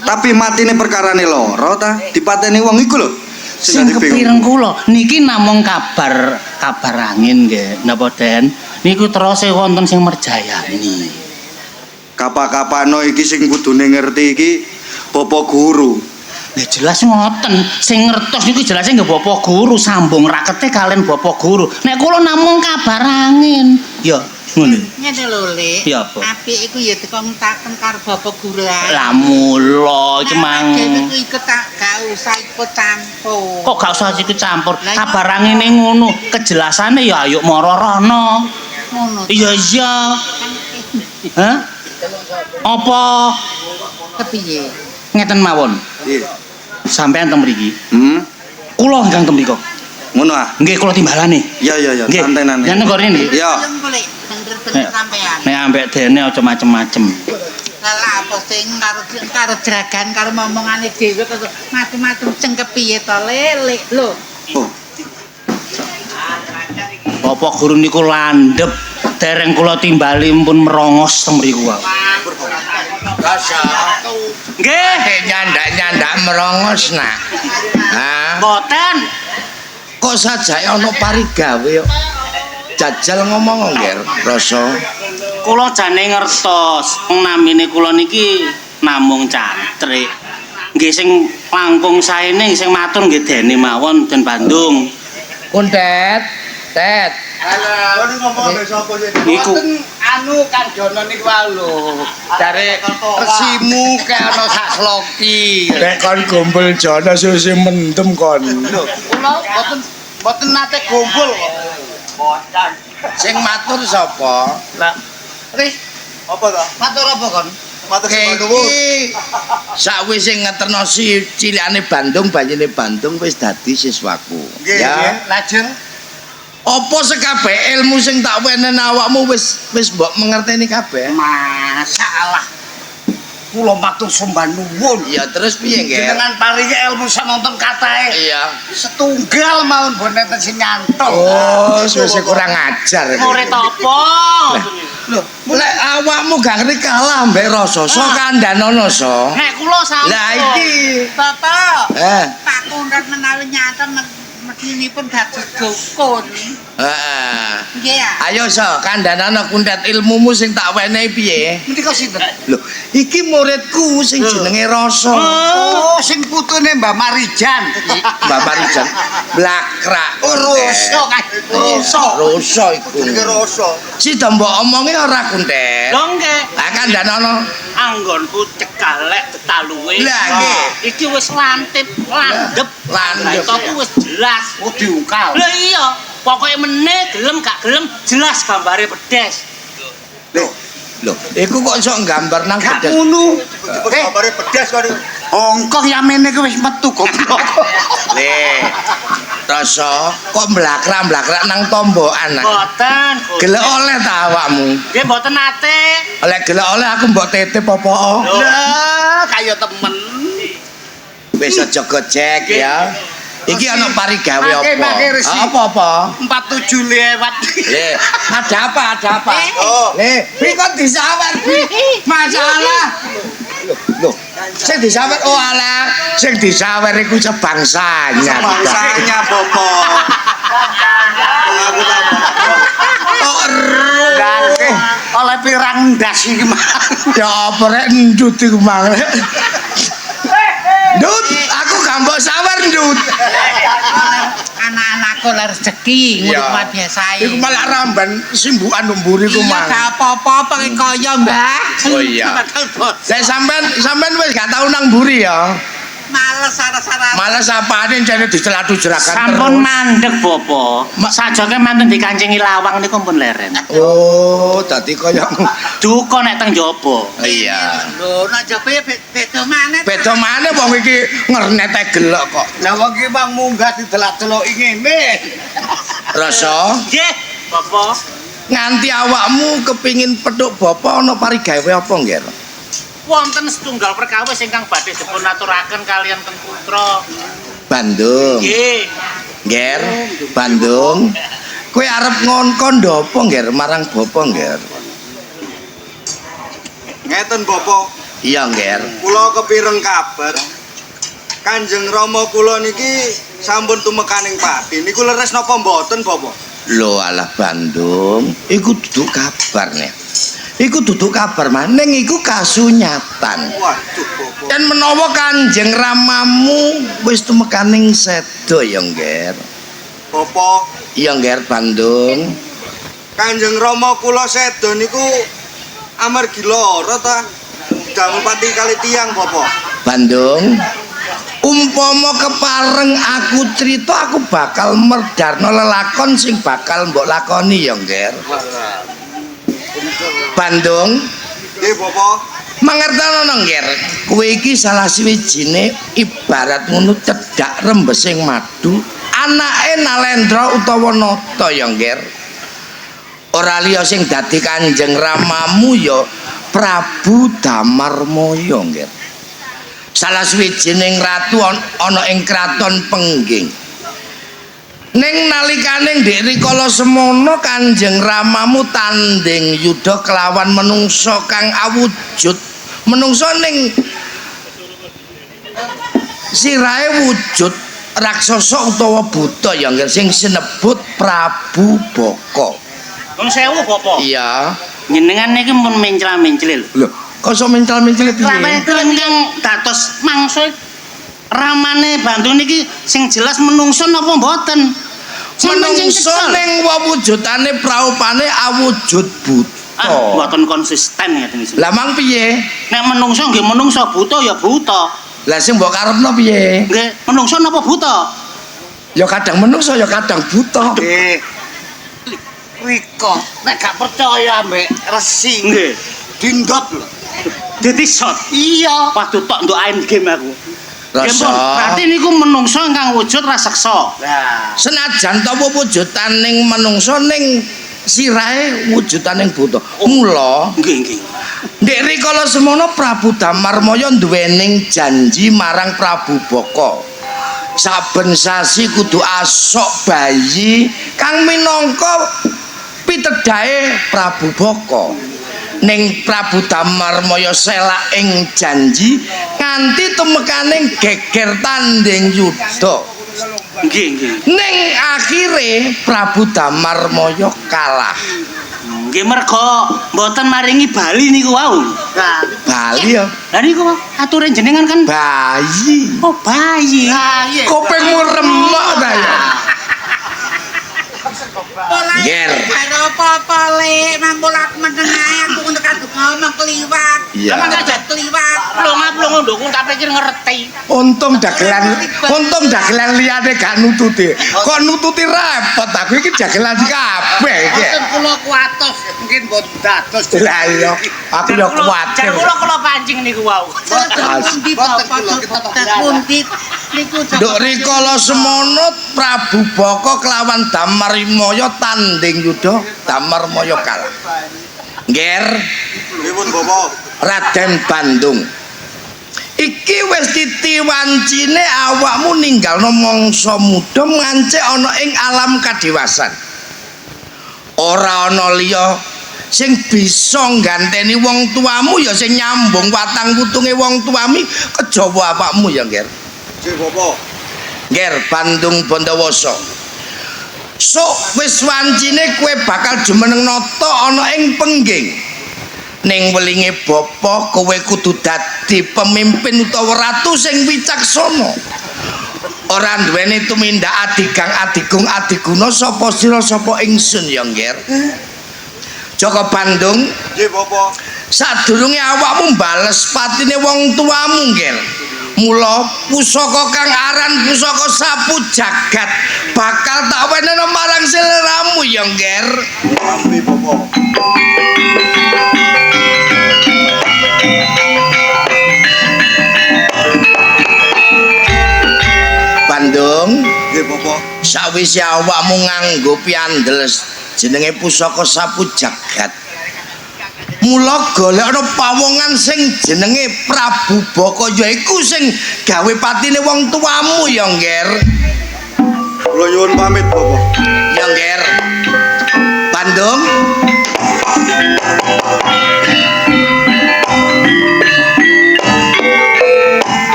Tapi matine perkarane loro ta? Dipateni wong iku lho. Sing kepireng kula niki namung kabar angin nggih. Napa Den? Niku terus wonten sing merjayani. Kapak-kapakno iki sing kudune ngerti iki Bapak Guru. Ya jelas ngoten, sing ngertos niku jelas nggih Bapak Guru, sambung rakete kalian Bapak Guru. Nek kula namung kabar angin. Ya, ngono. Ngene lho, Le. Ya apa? Apik iku ya teko ngutaken karo Bapak Guru ae. Lah mula iki mang. Dene iku ikut gak usah ikut campur. Kok gak usah ikut campur? Kabar angine ngono, kejelasane ya ayo mara rono. Ngono. Iya iya. Hah? Apa Kepiye? ngeten mawon? Nggih. Sampeyan teng mriki. Kula ingkang teng mriku. Ngono ah. Nggih kula timbalane. Iya iya iya, Nggih. santai nane. Yen nggone nggih. Iya. Bener-bener sampean. Nek ambek dene aja macem-macem. Lah apa sing karo jeragan karo momongane dhewe kok macem-macem cengkep piye to Le? Lho. Oh. Bapak Guru niku landhep. Dereng kula timbali pun merongos teng mriku wae. Rasa Nggih, nyandak-nyandak merongos nak. Hah? mboten. Kok sajake ana parigawe kok. Jajal ngomong nggih, Rasa. Kula jane ngertos, namine kula niki namung cantrik. Nggih sing langkung saene sing matur nggih dene mawon Den Bandung. Kuntet, Tet. Halo. Ngomong ambek sapa sih? Niku Anu Kang Jono niku wae lho. Dari resimu kayak ana sak sloki. Nek kon gombol jana sing mendem kon. Lho, kula mboten nate gombol kok. Sing matur sapa? lah Ris, Apa to? matur apa kon? Matur sembah nuwun. Iki sakwise ngeterno si cilikane Bandung, banyune Bandung wis dadi siswaku. Nggih, Ya. nggih. Lajeng Apa sekabeh ilmu sing tak wenen awakmu wis mbok mengerteni kabeh? masalah. Kula matur sembah nuwun. Ya terus piye nggih? Jenengan paringi ilmu sanonton katahe. Iya. Setunggal mawon boten sing nyantol. Oh, wis kurang ajar. murid apa? Lho, Lek awakmu gak ngerti kalah mbek Rasa, so kandhanono so. Nek kula sampun. Lah iki. Bapak, Eh, Pak Kundat menawi nyata medinipun dadi dukun. heeh. Nggih ya. Ayo so, kandhanono kuntet ilmumu sing tak wenehi piye? menika sinten? Lho, iki muridku sing jenenge Rasa. Oh, sing putune Mbak Marijan. Mbak Marijan. Blakrak. Ruso kan. Ruso. Rasa iku. Jenenge Rasa. Si mbok omongi ora kuntet. Lho nggih, Lah kandhanono. anggonku cekalek tetaluwe. Lah, nggih. Iki wis landhep, landhep. Landhep. Itu wis jelas. Oh, diungkal. Lah iya, pokoke meneh gelem gak gelem jelas gambare pedes. Lho, iku kok iso nggambar nang Gak bedes. ngono. Disebut kabare pedas kok. Ongkong yamene ku wis metu goblok. Le. Rasa kok mblakrak-mblakrak nang tombokan. Mboten. Gelek oleh ta awakmu? Nggih mboten nate. Oleh gelek oleh aku mbok titip apa? Lah, kaya temen. Wis aja gojek ya. Iki ana parigawe Make, apa? make, Resi. Apa-apa? 47 lewat. Le, ada apa? Ada apa? Oh. Le, iki kok disawer iki? Masalah. Loh, sing disawer oh alah, sing disawer iku sebangsanya. Bangsanya Bopo. Aku tak Oh, Ganti oleh pirang ndas iki mah. ya apa rek ndut iku mang. Ndut, aku gak mbok sawer ndut. Anak-anakku lah rezeki ngono biasa Iku malah ramban simbukan mburi iku Iya mang. gak apa-apa pakai kaya, Mbah. Oh iya. Lah sampean wis gak tau nang mburi ya. Males sara-sara. Malah sapane jane dicelat-jerakan Sampun mandeg Bapak. Sajake manten dikancingi lawang niku pun leren. Oh, dadi kaya Duka nek teng jaba. iya. Lho, nek jape beda maneh. Beda maneh wong iki ngernete gelek kok. Lah wong iki mang munggah didelak-deloki ngene. Rasa Nggih, Bapak. nganti awakmu kepingin petuk bapa ana parigawe apa nggih? wonten setunggal perkawis ingkang badhe dipun aturaken kalian Teng Putra. Bandung. Nggih. Nger, Bandung. Kowe arep ngongkon apa, Nger, marang bapa, Nger? Ngeten Bapak, Iya, Nger. kula kepireng kabar. Kanjeng Rama kula niki sampun tumekaning pati. Niku leres napa mboten, Bapak? Lho alah Bandung, iku duduk kabar nih. Iku duduk kabar maning iku kasunyatan. Waduh, Bapak. Dan menawa Kanjeng Ramamu wis tumekaning sedo ya, Nger. Bapak, Iya, Nger, Bandung. Kanjeng Rama kula sedo niku amargi lara ta. Damel pati kali tiang, Bapak. Bandung. Umpama kepareng aku cerita aku bakal merdarno lelakon sing bakal mbok lakoni ya, Nger. Bandung. Nggih, Bapak. Mangertono, Nger. Kowe iki salah siwijine ibarat ngono cedhak rembesing madu, anake Nalendra utawa Nata ya, Nger. Ora liya sing dadi Kanjeng Ramamu ya Prabu Damarmaya, Nger. Salah sawijining ratu ana ing kraton Pengging. Ning nalikane Ndek Rikala semono Kanjeng Ramamu tanding yuda kelawan menungsa kang awujud. Menungsa ning sirahe wujud raksasa utawa buta ya Nger sing sinebut Prabu Baka. Nun sewu, Bapak. Iya. Jenengan niki mun mencla-menclil. Lho, kok iso mencel-mencel piye? Ingkang dados mangsa ramane Bandung niki sing jelas menungso napa mboten? Menungso ning wewujudane praupane awujud buta. Mboten konsisten ngeten iki. Lah mang piye? Nek menungso nggih menungso, buta ya buta. Lah sing mbok karepno piye? Nggih, menungso napa buta? Ya kadang menungso ya kadang buta. Riko, nek gak percaya ambek resi Nggih. dindot lho. Dadi shot. Iya. Waduh tok nduk ain game aku. Rasa. Berarti niku menungso ingkang wujud raseksa. Nah, Senajan ta wujudaning menungso ning sirahe wujudaning buta. Mula Nggih. Ndek rikala semono Prabu Damarmaya duwening janji marang Prabu Baka. Saben sasi kudu asok bayi kang minangka pitedhae Prabu Baka. Ning Prabu Damarmaya selak ing janji nganti tumekaning geger tanding yuda. Nggih. Ning akhire Prabu Damarmaya kalah. Nggih merga mboten maringi bali niku wau. nah, Bali ya. Lah niku aturan jenengan kan Bayi. oh bayi. iya. Kopengmu remuk ta ya. Ora Nger. karo apa-apa lek mangkul aku menengae aku tekan ngomong kliwat. Iya. Amang aja kliwat. Plong-plong ndukung tak pikir ngerti. Untung dagelan liyane gak nututi. Kok nututi repot aku iki dagelan kabeh iki. Mboten kula kuatos, mungkin mboten dados. Lah iya, aku ya kuwatir. Jan kula pancing niku wau. Pundi bapak pundi niku Nduk rikala semono Prabu Baka kelawan Damarmaya tanding yuda Damarmaya kalah. Nger Pripun, Bapak? Raden Bandung. Iki wis titiwancine awakmu ninggalno mangsa muda ngancik ana ing alam kadewasan. Ora ana liya sing bisa ngganteni wong tuamu ya sing nyambung watang putunge wong tuami kejaba awakmu ya, Nger. Nggih, Bapak. Nger Bandung Bandawasa. Sok wis wancine kowe bakal jumeneng nata ana ing Pengging. Ning welinge bapa kowe kudu dadi pemimpin utawa ratu sing wicaksana. Ora duweni tumindak adigang adigung adiguna sapa sira sapa ingsun ya, Nger. Jaka Bandung, Nggih, Bapak. sadurunge awakmu bales patine wong tuamu, Nger. Mula pusaka kang aran pusaka sapu jagat bakal tak wenehna marang seleramu ya, Nger. Rambi, Bapak. Bandung, Nggih, Bapak. sawise awakmu nganggo piandel jenenge pusaka sapu jagat. Mula golekno pawongan sing jenenge Prabu Baka yaiku sing gawe patine wong tuamu ya, Ngger. Kula nyuwun pamit, Bapak. Ya, Ngger. Bandung.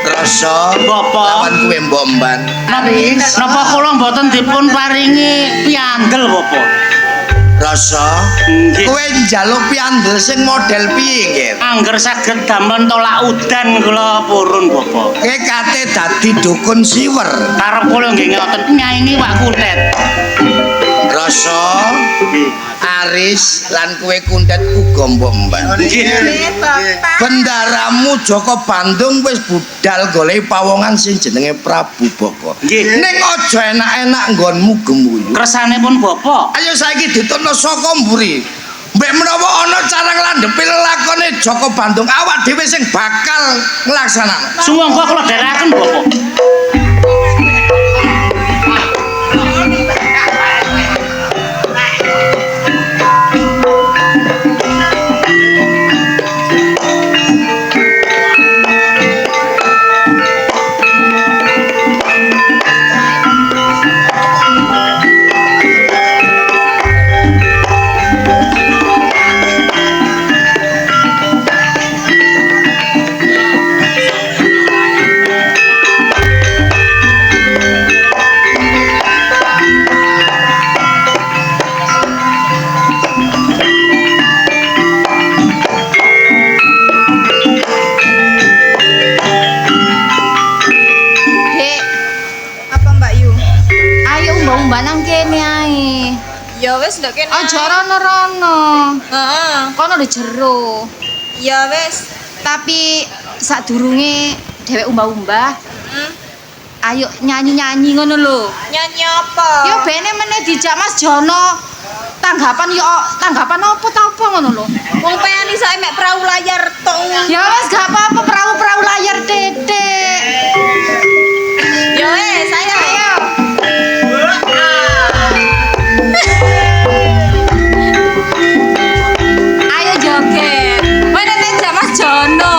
Rasa lawan kuwe mbok mban. Napa kula mboten dipun paringi piandel, Bapak? Rasa kowe njaluk piandel sing model piye, Ngger? Angger saged damel tolak udan kula purun, Bapak. Kowe kate dadi dukun siwer. Karep kula nggih ngoten nyaingi Wak Kuntet. Rasa Aris lan kowe Kuntet uga mbok mban. Bendaramu Joko Bandung wis budal golek pawongan sing jenenge Prabu Baka. Ning aja enak-enak nggonmu gemuyu. Kersanipun Bapak. Ayo saiki ditono saka mburi. Mbek menawa ana cara nglandhepi lelakone Joko Bandung, awak dhewe sing bakal nglaksanakno. Sumangga kula dherekaken, Bapak. Ndak kene. Aja rono-rono. Heeh. Kono lho jero. Ya wis. Tapi sadurunge dhewek umbah-umbah. Ayo nyanyi-nyanyi ngono lho. Nyanyi apa? Yo bene meneh dijak Mas Jono. Tanggapan apa ta apa ngono lho. Wong pengen iso mek perahu layar tok. Ya wis gak apa-apa perahu layar titik. Ya wis, ayo. Ayo joget. Mana dijak Mas Jono.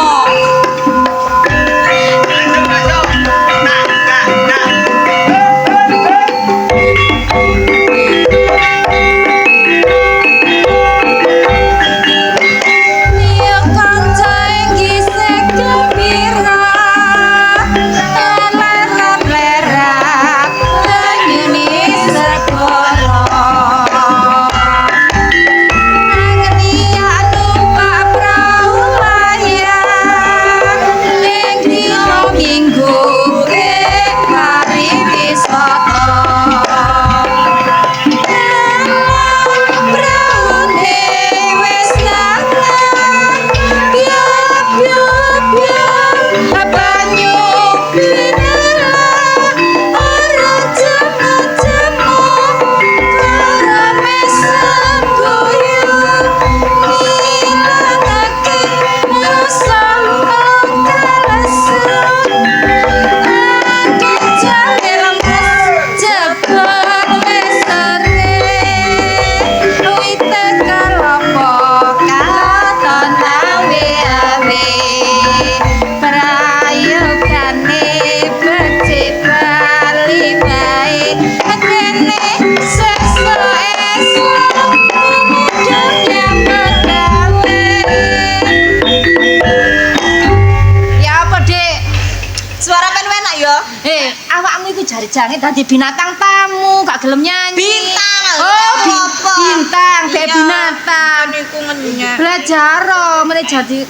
Jangan tadi binatang tamu, gak gelem nyanyi. Bintang. Oh, bintang, kayak binatang. Niku ngenyek. Belajar meneh jadi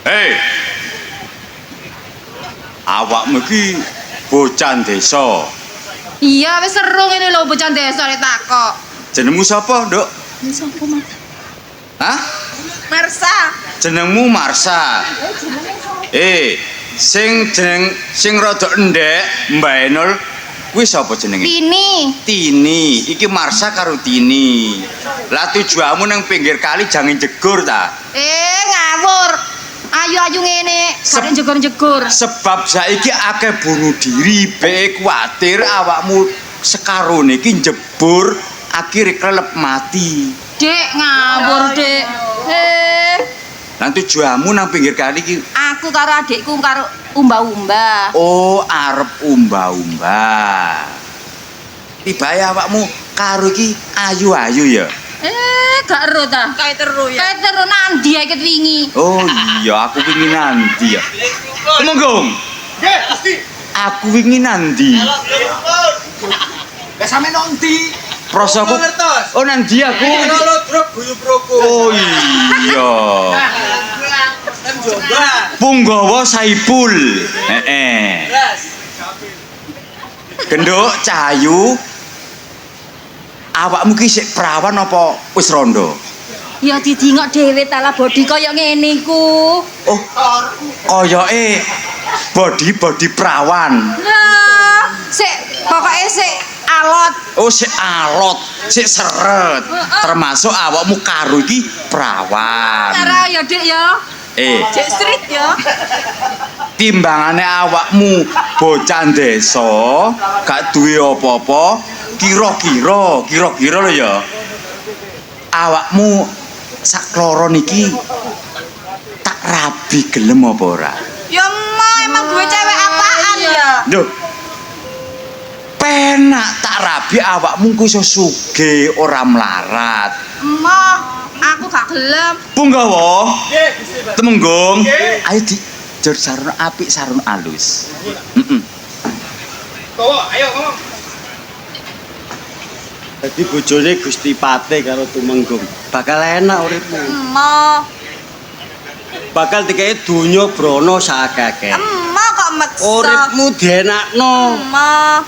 Hei. Awakmu iki bocah desa. Iya, wis seru ngene lho bocah desa ditakok. Jenengmu sapa, Nduk? Sapa, Mas? Hah? Marsa. Jenengmu Marsa. Sing rada endek, Mbak Enul, kuwi sapa jenenge? Tini. Iki Marsa karo Tini. Lah tujuanmu nang pinggir kali jangan jegur ta? Ngawur. Ayu-ayu ngene, gak jegur-jegur. Sebab saiki akeh bunuh diri, be kuwatir awakmu sekarone iki njebur akhire kelep mati. Dek ngawur, Dek. Lan tujuanmu nang pinggir kali iki. Aku karo adikku karo umba-umba. Oh, arep umba-umba. Tibae awakmu karo iki ayu-ayu ya. Gak ero ta? Kae teru ya. Kae teru nandi ae ket wingi. Oh iya, aku wingi nandi ya. Temenggung. Nggih, Gusti. Aku wingi nandi. Lah sampe nondi? Prosoku. Oh nandi aku. Kalau drop guyu proko. Oh iya. Coba. Punggawa Saipul. Heeh. Genduk Cahayu. Awakmu ki sik perawan apa wis rondo? Ya didingok dhewe ta lah bodi kaya ngene iku. Oh, koyoke body perawan. Lah, sik pokoke sik alot. Oh, sik alot, sik seret. Termasuk awakmu karo iki perawan. Cara ya, Dik ya. Cek street ya. Timbangane awakmu bocah desa, gak duwe apa-apa, kira-kira lho ya. Awakmu sakloron iki tak rabi gelem apa ora? Ya emang gue cewek apaan ya? Lho. Penak tak rabi awakmu ku iso sugih ora melarat. Emoh, aku gak gelem. Punggawa. Temenggung. Ayo di jor sarun apik sarun alus. Heeh. Ayo ngomong. Dadi bojone Gusti Patih karo Tumenggung. Bakal enak uripmu. Emoh. Bakal dikei donya brana sakake. Emoh kok meksa. Uripmu dienakno. Emoh.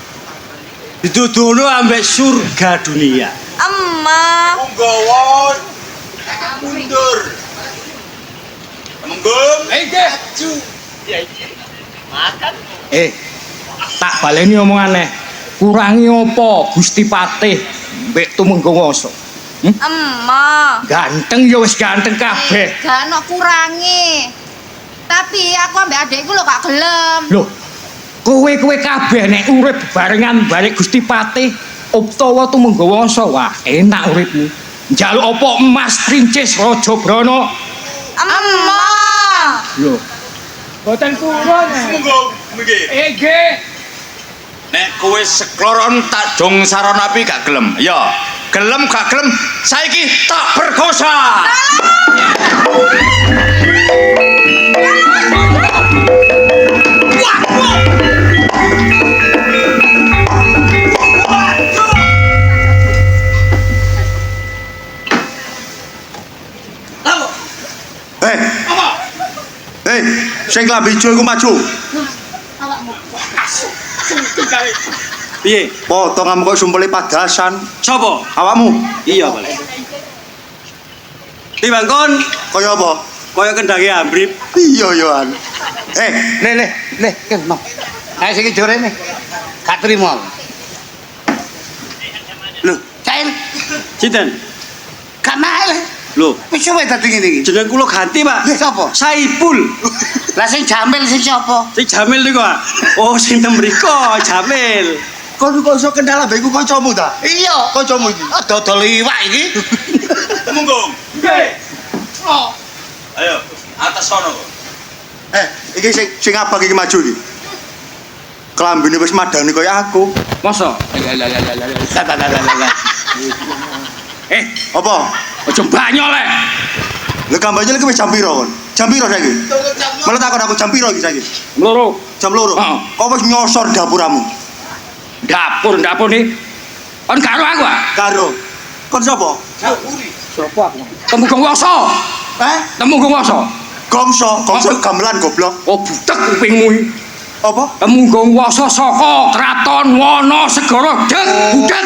Didudono ambek surga dunia. Emoh. Punggawa mundur. Temenggung. Nggih. Makan. Tak baleni omongane. Kurangi apa Gusti Patih mbek Tumenggung Wasa? Emoh. Ganteng ya wis ganteng kabeh. Gak ono kurangi. Tapi aku ambek adikku lho gak gelem. Loh, kowe kabeh nek urip barengan balik Gusti Patih utawa Tumenggung Wasa, wah enak uripmu. Njaluk apa emas princes Raja Brana? Emoh. Lho. Boten kurang. Temenggung. Nggih. Nggih. Nek kowe sekloron tak jong saron api gak gelem. Ya, gelem gak gelem saiki tak perkosa. Sing klambi ijo iku maju. Piye? Potonganmu kok sumpele padasan. Sopo? Awakmu. Iya, Pak. Timbang kon Kaya apa? kaya kendange ambrip. Iya, Yohan. Le, kena. Ayo sing jore nih. Gak trimo. Lho, Cair. Sinten? Gak mael. Lho, Wis suwe dadi ngene iki. jeneng kula ganti, Pak. Lha sapa? Saipul. Lah sing Jamil sing sapa? Sing Jamil niku, Pak. Oh, sing temriko Jamil. kon kok iso kendal ambekku kancamu ta? Iya. Kancamu iki. Dodol iwak iki. Temenggung. Nggih. Oh. Ayo, atas sono. Iki sing abang iki maju iki. Klambine wis madani kaya aku. Masa? Apa? Aja banyak lek. Lha gambane iki wis jam piro kon? Jam piro saiki? Malah takon aku jam piro iki saiki? Loro. Jam 2. Heeh. Kok wis nyosor dapuramu? Dapur nih. Kon karo aku ah. Karo. Kon sapa? Sapa aku? Temenggung Wasa. Temenggung Wasa. Gongso gamelan goblok. Oh, butek kupingmu iki. Apa? Temenggung Wasa saka Kraton Wanasegara. Dek, butek.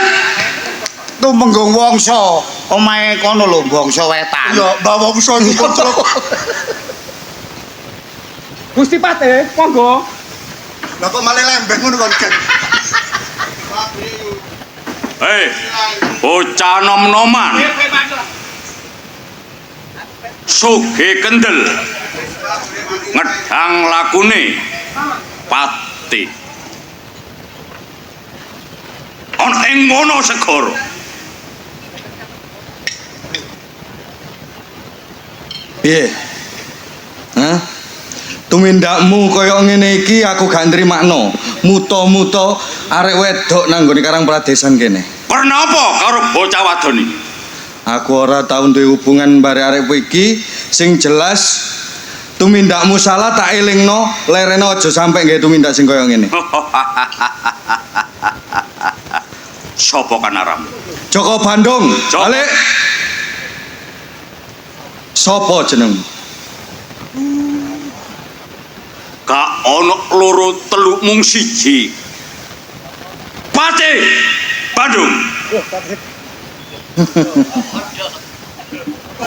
Tumenggung Wangsa. Omahe kono lho, Wangsa Wetan. Ya, Mbak Wongso iku goblok. Gusti Patih, monggo. Lah kok malah lembeng ngono kon, Gen? Hei, bocah nom-noman. Soge kendel ngedang lakune pati ana ing ngono segara. Piye? Hah? Tumindakmu kaya ngene iki aku gak nrimakno. Muto-muto arek wedok nang nggone Karang Pradesan kene. Pernah apa karo bocah wadon iki? Aku ora tau duwe hubungan bare arek iki, sing jelas tumindakmu salah tak elingno, lerene aja sampe nggae tumindak sing kaya ngene. Sopo kan aram? Joko Bandung. Balik. Sopo jenengmu? Gak ono loro telu mung siji. Pati Bandung.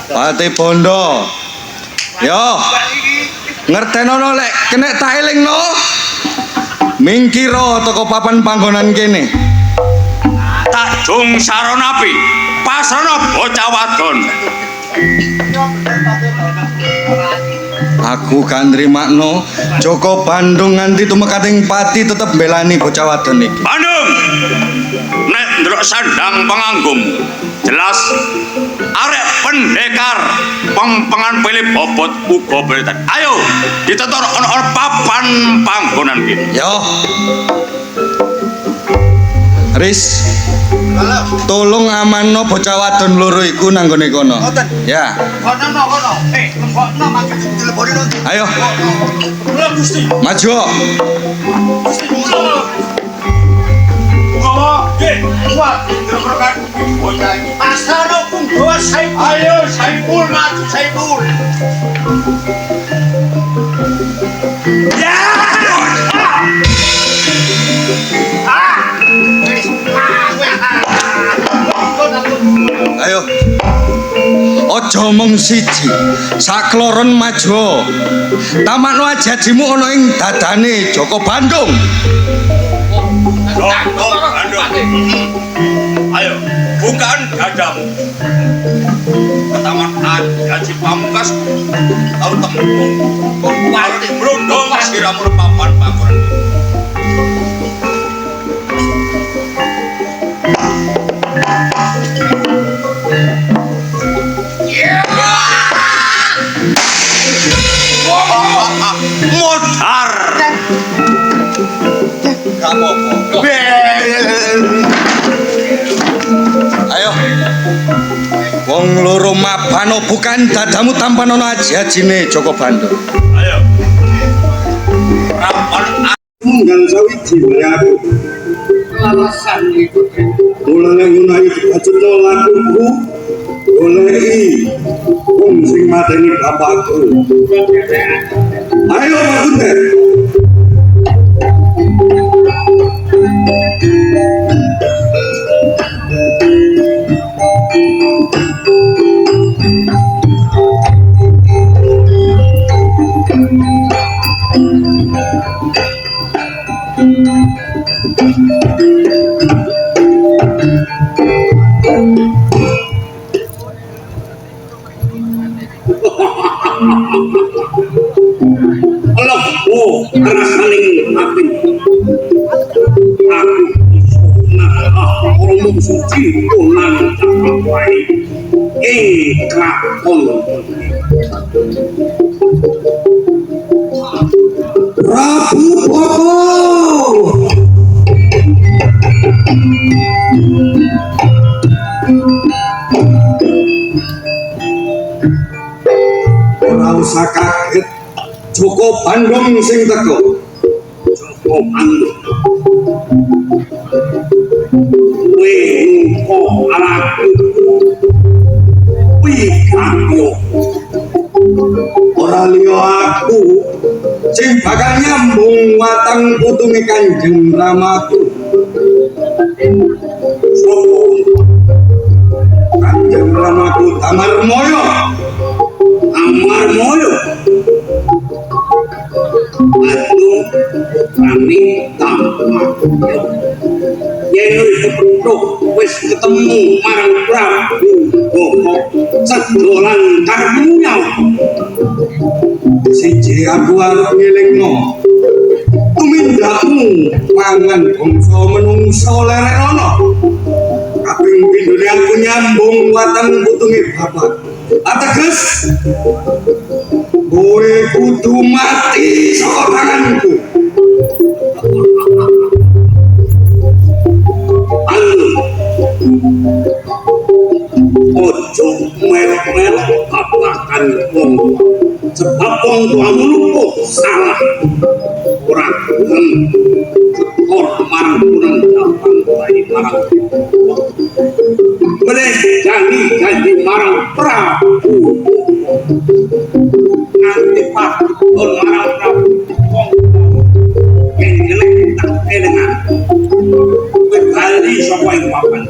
Pati Bondo. Yo. Ngertenono lek kena tak elingno. Mingkira teko papan panggonan kene. Tajung Saronapi, pasrana bocah wadon. Aku gak nrimakno Joko Bandung nganti tumekating pati tetep belani bocah wadon iki. Bandung. Nek ndelok sandang penganggumu, jelas arek pendekar pempengan pilih bobot uga beritan. Ayo ditetor ana papan panggonan iki. Yo. Riz, tolong amanno bocah wadon loro iku nang gone kono. Ya. Kono. Lembokno mangke teleponi nang. Ayo. Kula Gusti. Maju. Gusti kula. Bawa, kuat gerokan bocah iki. Asana punggawa Saipul. Ayo Saipul maju Saipul. Ya! Ayo. Aja mung siji, sakloron maju. Tamakno ajajimu ana ing dadane Joko Bandung. Joko Bandung. Ayo, bukan dadamu. Pertama Haji Pamungkas tahu temu. Kuwati brondong siramu papan panggonan. Modar. Ayo. Wong loro mabano bukan dadamu tanpa nono aji-ajine Joko Bandung. Ayo. Rapan Munggal sawiji aku. Lalasan iku. Mulane ngunahi bacutno lakuku. Goleki wong sing mateni bapakku. Ayo Pak Gunter. Oh, karena saling hati. Aku nah orang suci ulang capai krakon. Prabu Bobo. Ora usah kaget. Joko Bandung sing teko. Joko Bandung. Kowe kok alaku. Wikatyo. Ora liya aku sing bakal nyambung watang putunge Kanjeng Ramaku. Sopo? Kanjeng Ramaku Damarmoyo. Amarmoyo. Aduh, kami tampaknya Yenur kepetuk wis ketemu marang Prabu Bobo. dolan karmunya. Siji aku arep ngelingno. Tumindakmu mangan bangsa menungso lererono. Kaping pindhone aku nyambung watang putunge bapak. Ateges kowe kudu mati saka tanganku. Ojo melok-melok babakan wong sebab wong tuamu lumpuh salah ora gelem tekor marang kurang gampang bayi marang boleh janji marang Prabu nanti pakon marang Prabu wong yang jelek tak kedengan bali sapa ing papan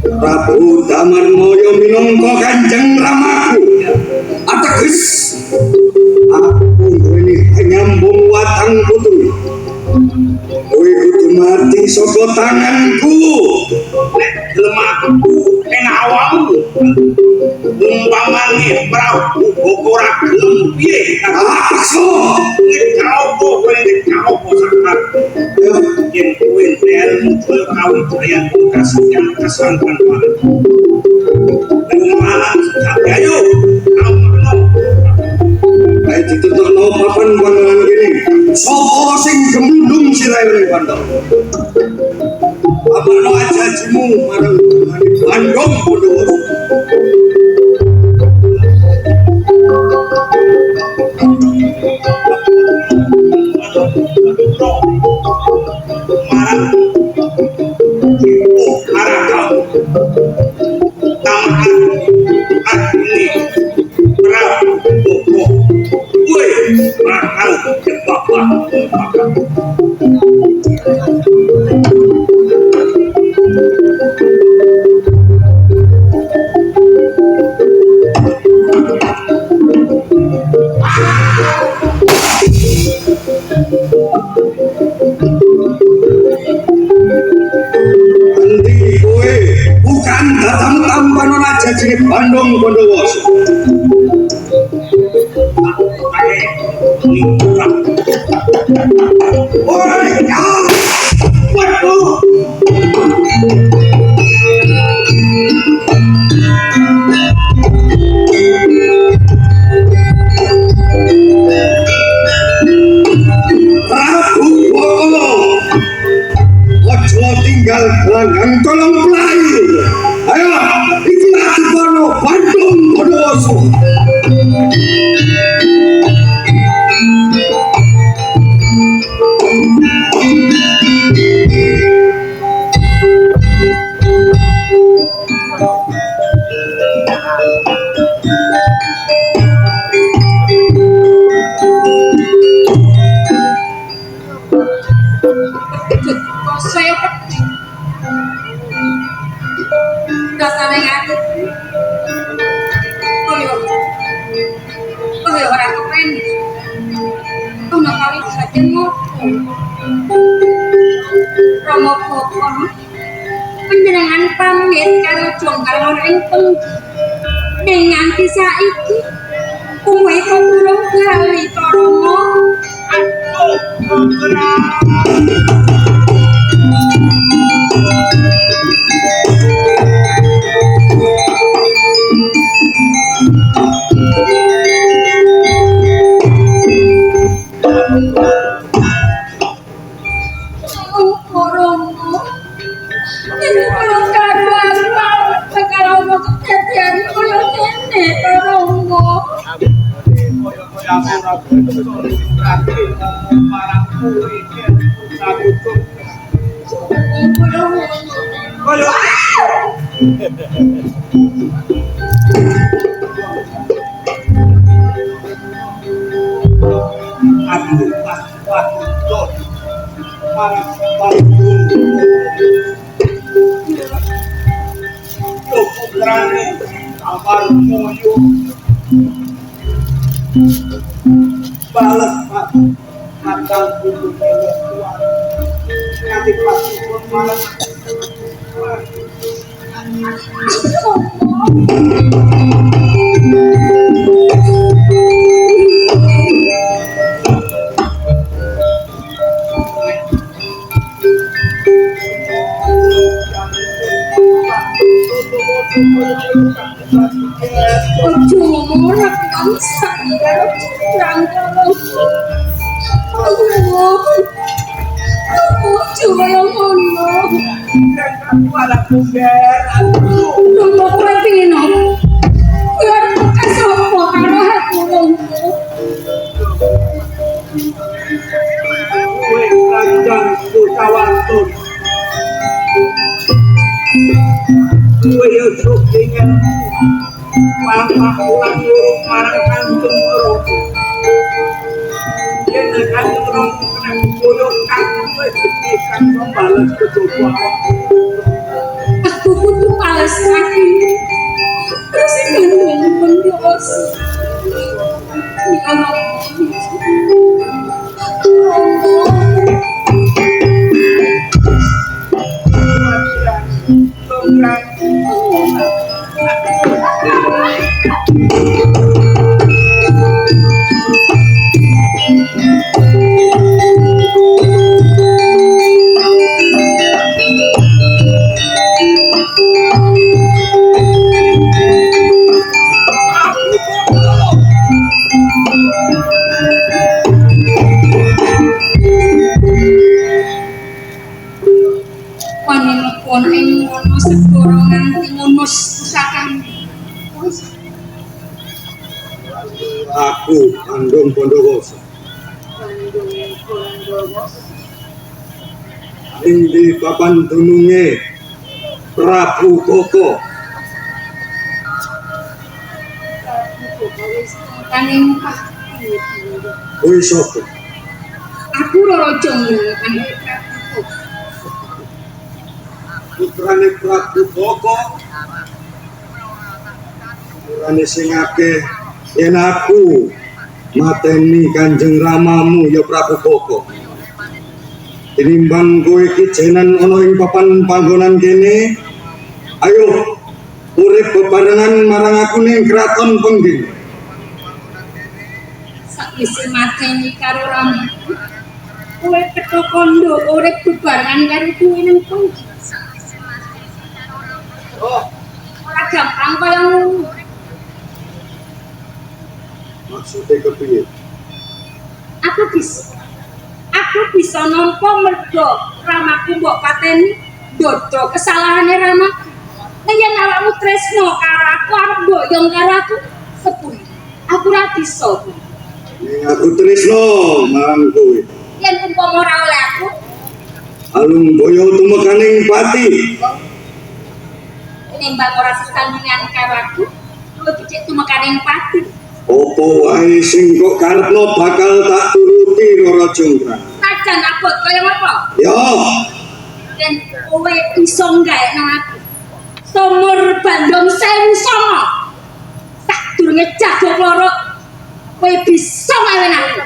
Prabu Damarmoyo minangka Kanjeng Ramaku. Ateges aku duweni nyambung watang putu. Kowe kudu mati saka tanganku. nek gelem aku enak awakmu umpamane Prabu kok ora gelem piye Paksa nek kaopo kowe nek kaopo sakar yen kowe ilmu kawijayan kasihan kesangkan banget dengan ayo amarno ae ditutupno papan wangan kene. Sapa sing gemundung sirahe Pandhawa? Amarno ajajimu marang Bandung Pandhawa. Bandung Bondowoso. Tinggal gelanggang tolong pelayu. Ayo, ikulah Subarno Bandung Bondowoso. Saya pedih. Rasane ngati. Kaya ora kepen. Ono kali sajen ngopo. Rama Bapa. Panjenengan pamit karo jongkar ana ing penggi. Ning nganti saiki kowe kok urung bali Rama. Balas Pak akan butuh keluar nanti pas pun malam Ojo ngomong ora bangsa karo rangkalo. Ojo kaya ngono. Wala punger. Nunggu kowe pingin opo? Kowe bekas opo karo aku lungguh? Kowe kandang Kutawantun. Kowe yo jogengan. Pamah ulang loro marang kantung loro. Yen kantung loro kena boyo kang kowe gede kang bales kecoba. Aku kudu pales lagi. Terus ini mendios. Ya Panemepun ing ngono segara nganti ngunus pusakane. Aku Bandung Bondowoso. Ing di papan dununge Prabu Koko. Kaning Pak. Kowe sapa? Aku Roro Jonggo kaning Prabu. Putrane Prabu Koko. Putrane sing akeh yen aku mateni Kanjeng Ramamu ya Prabu Koko. Tinimbang kowe iki jenan ana ing papan panggonan kene, ayo urip bebarengan marang aku ning kraton Pengging. Sakwise mateni karo Ramaku, kowe teko kondo urip bebarengan karo kuwi ning Pengging. Ora gampang kaya ngono. Maksudnya kepiye? Aku bisa nampa mergo Ramaku mbok pateni dodo kesalahane Ramaku. Nek yen awakmu tresno karo aku arep mboyong karo aku sepuh. Aku ora bisa. Ning aku tresno marang kowe. Yen umpama ora oleh aku, Alung boyo tumekaning pati. nimbang ora sesandingan karo aku, luwih becik tumekaning pati. Opo wae sing kok karepno bakal tak turuti Roro Jonggrang. Sajan abot kaya apa? Ya, Yen kowe iso nggaekno aku. Sumur Bandung 1009. Sadurunge jago loro, kowe bisa ngawen aku.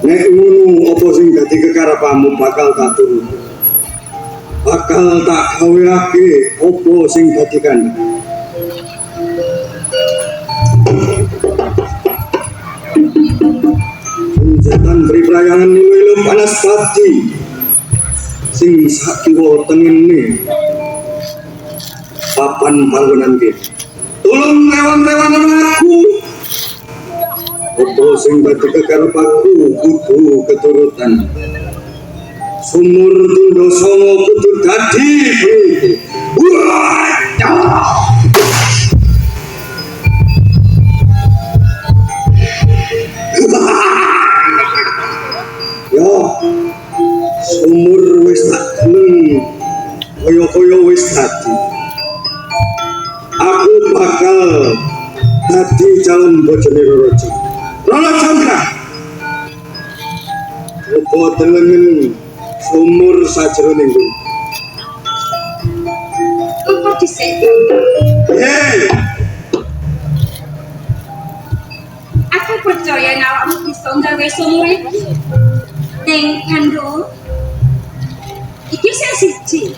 nek ngono apa sing dadi kekarepanmu bakal tak turuti. Bakal tak gaweake apa sing dadi kandhane. Penjatan priprayangan nilu panas pati sing sakiwa tengene papan panggonan kene. Tulung rewan-rewanan aku. Apa sing dadi kekarepanku kudu keturutan. Sumur Tundha Sanga kudu dadi peniti. Yo, sumur wis tak gelem, kaya-kaya wis dadi. Aku bakal dadi calon bojone Roro Jonggrang. Roro Jonggrang. Apa telengen sumur sajroning kowe. Apa dhisik? Hei, Aku aku percaya yen awakmu bisa gawe sumur iki. Ning kandung iki sing siji.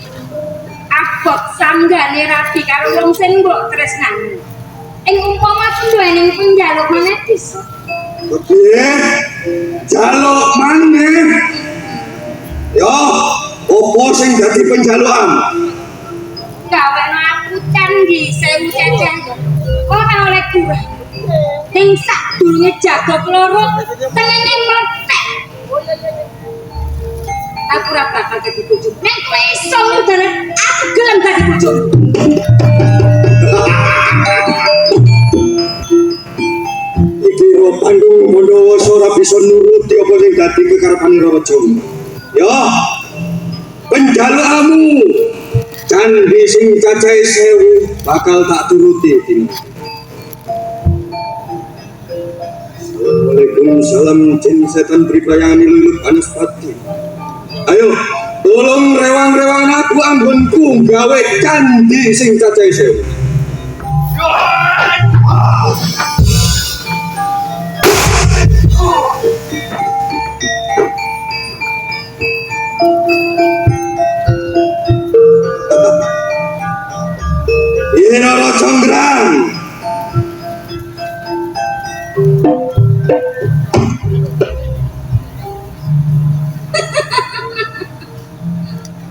Abot sanggane rabi karo wong sing mbok tresnani. Ing umpama duweni penjaluk meneh bisa. Piye? Jaluk maneh. Yo, opo sing dadi penjalukan? Gaweno aku candi 1000 cecah. Ora oleh kurang. Ning sadurunge jagok loro tengene meletek. Aku ora bakal dadi bojomu. Nek kowe iso mundur, aku gelem dadi bojomu. Iki ro Pandung Bondowoso ora bisa nuruti apa sing dadi kekarepane Raja. Yo, penjalukanmu candi sing cacahe 1000 bakal tak turuti dina. Waalaikumsalam jin setan pribayani luluk Anaspati. Ayo, tolong rewang-rewang aku anggonku gawe candi sing cacahe 1000. Rara Conggrang.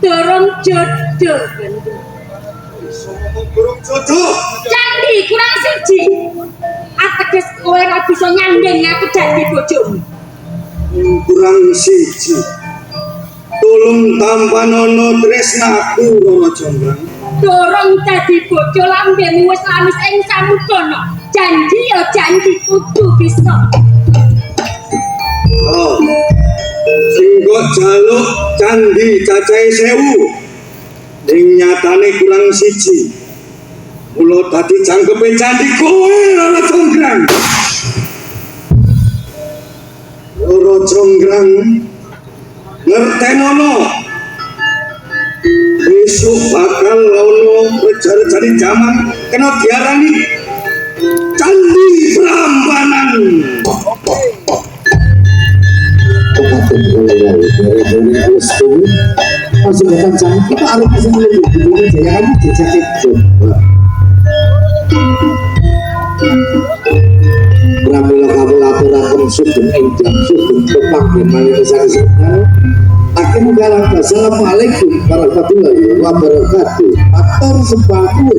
Dorong jodoh kan. Durung jodoh. Candi kurang siji. Ateges kowe ora bisa nyanding aku dadi bojomu. Kurang siji. Tolong tampanono tresnaku Rara Conggrang. Dorong dadi bojo lambemu wis lamis ing samudana. Janji ya janji kudu bisa. Oh. Sing kok jaluk candi cacahe 1000. Ning nyatane kurang siji. Mula dadi jangkepe candi kowe Rara Conggrang. Rara Conggrang ngertenono besok bakal ono rejar-jari jaman kena diarani Candi Prambanan. Pasukan candi kita harus bisa melindungi jaya kami jejak itu. Pramila kamu laporakan sugeng engkang sugeng tepak memang kesana. Akhirnya dalam Assalamualaikum warahmatullahi wabarakatuh. Atur sepaku.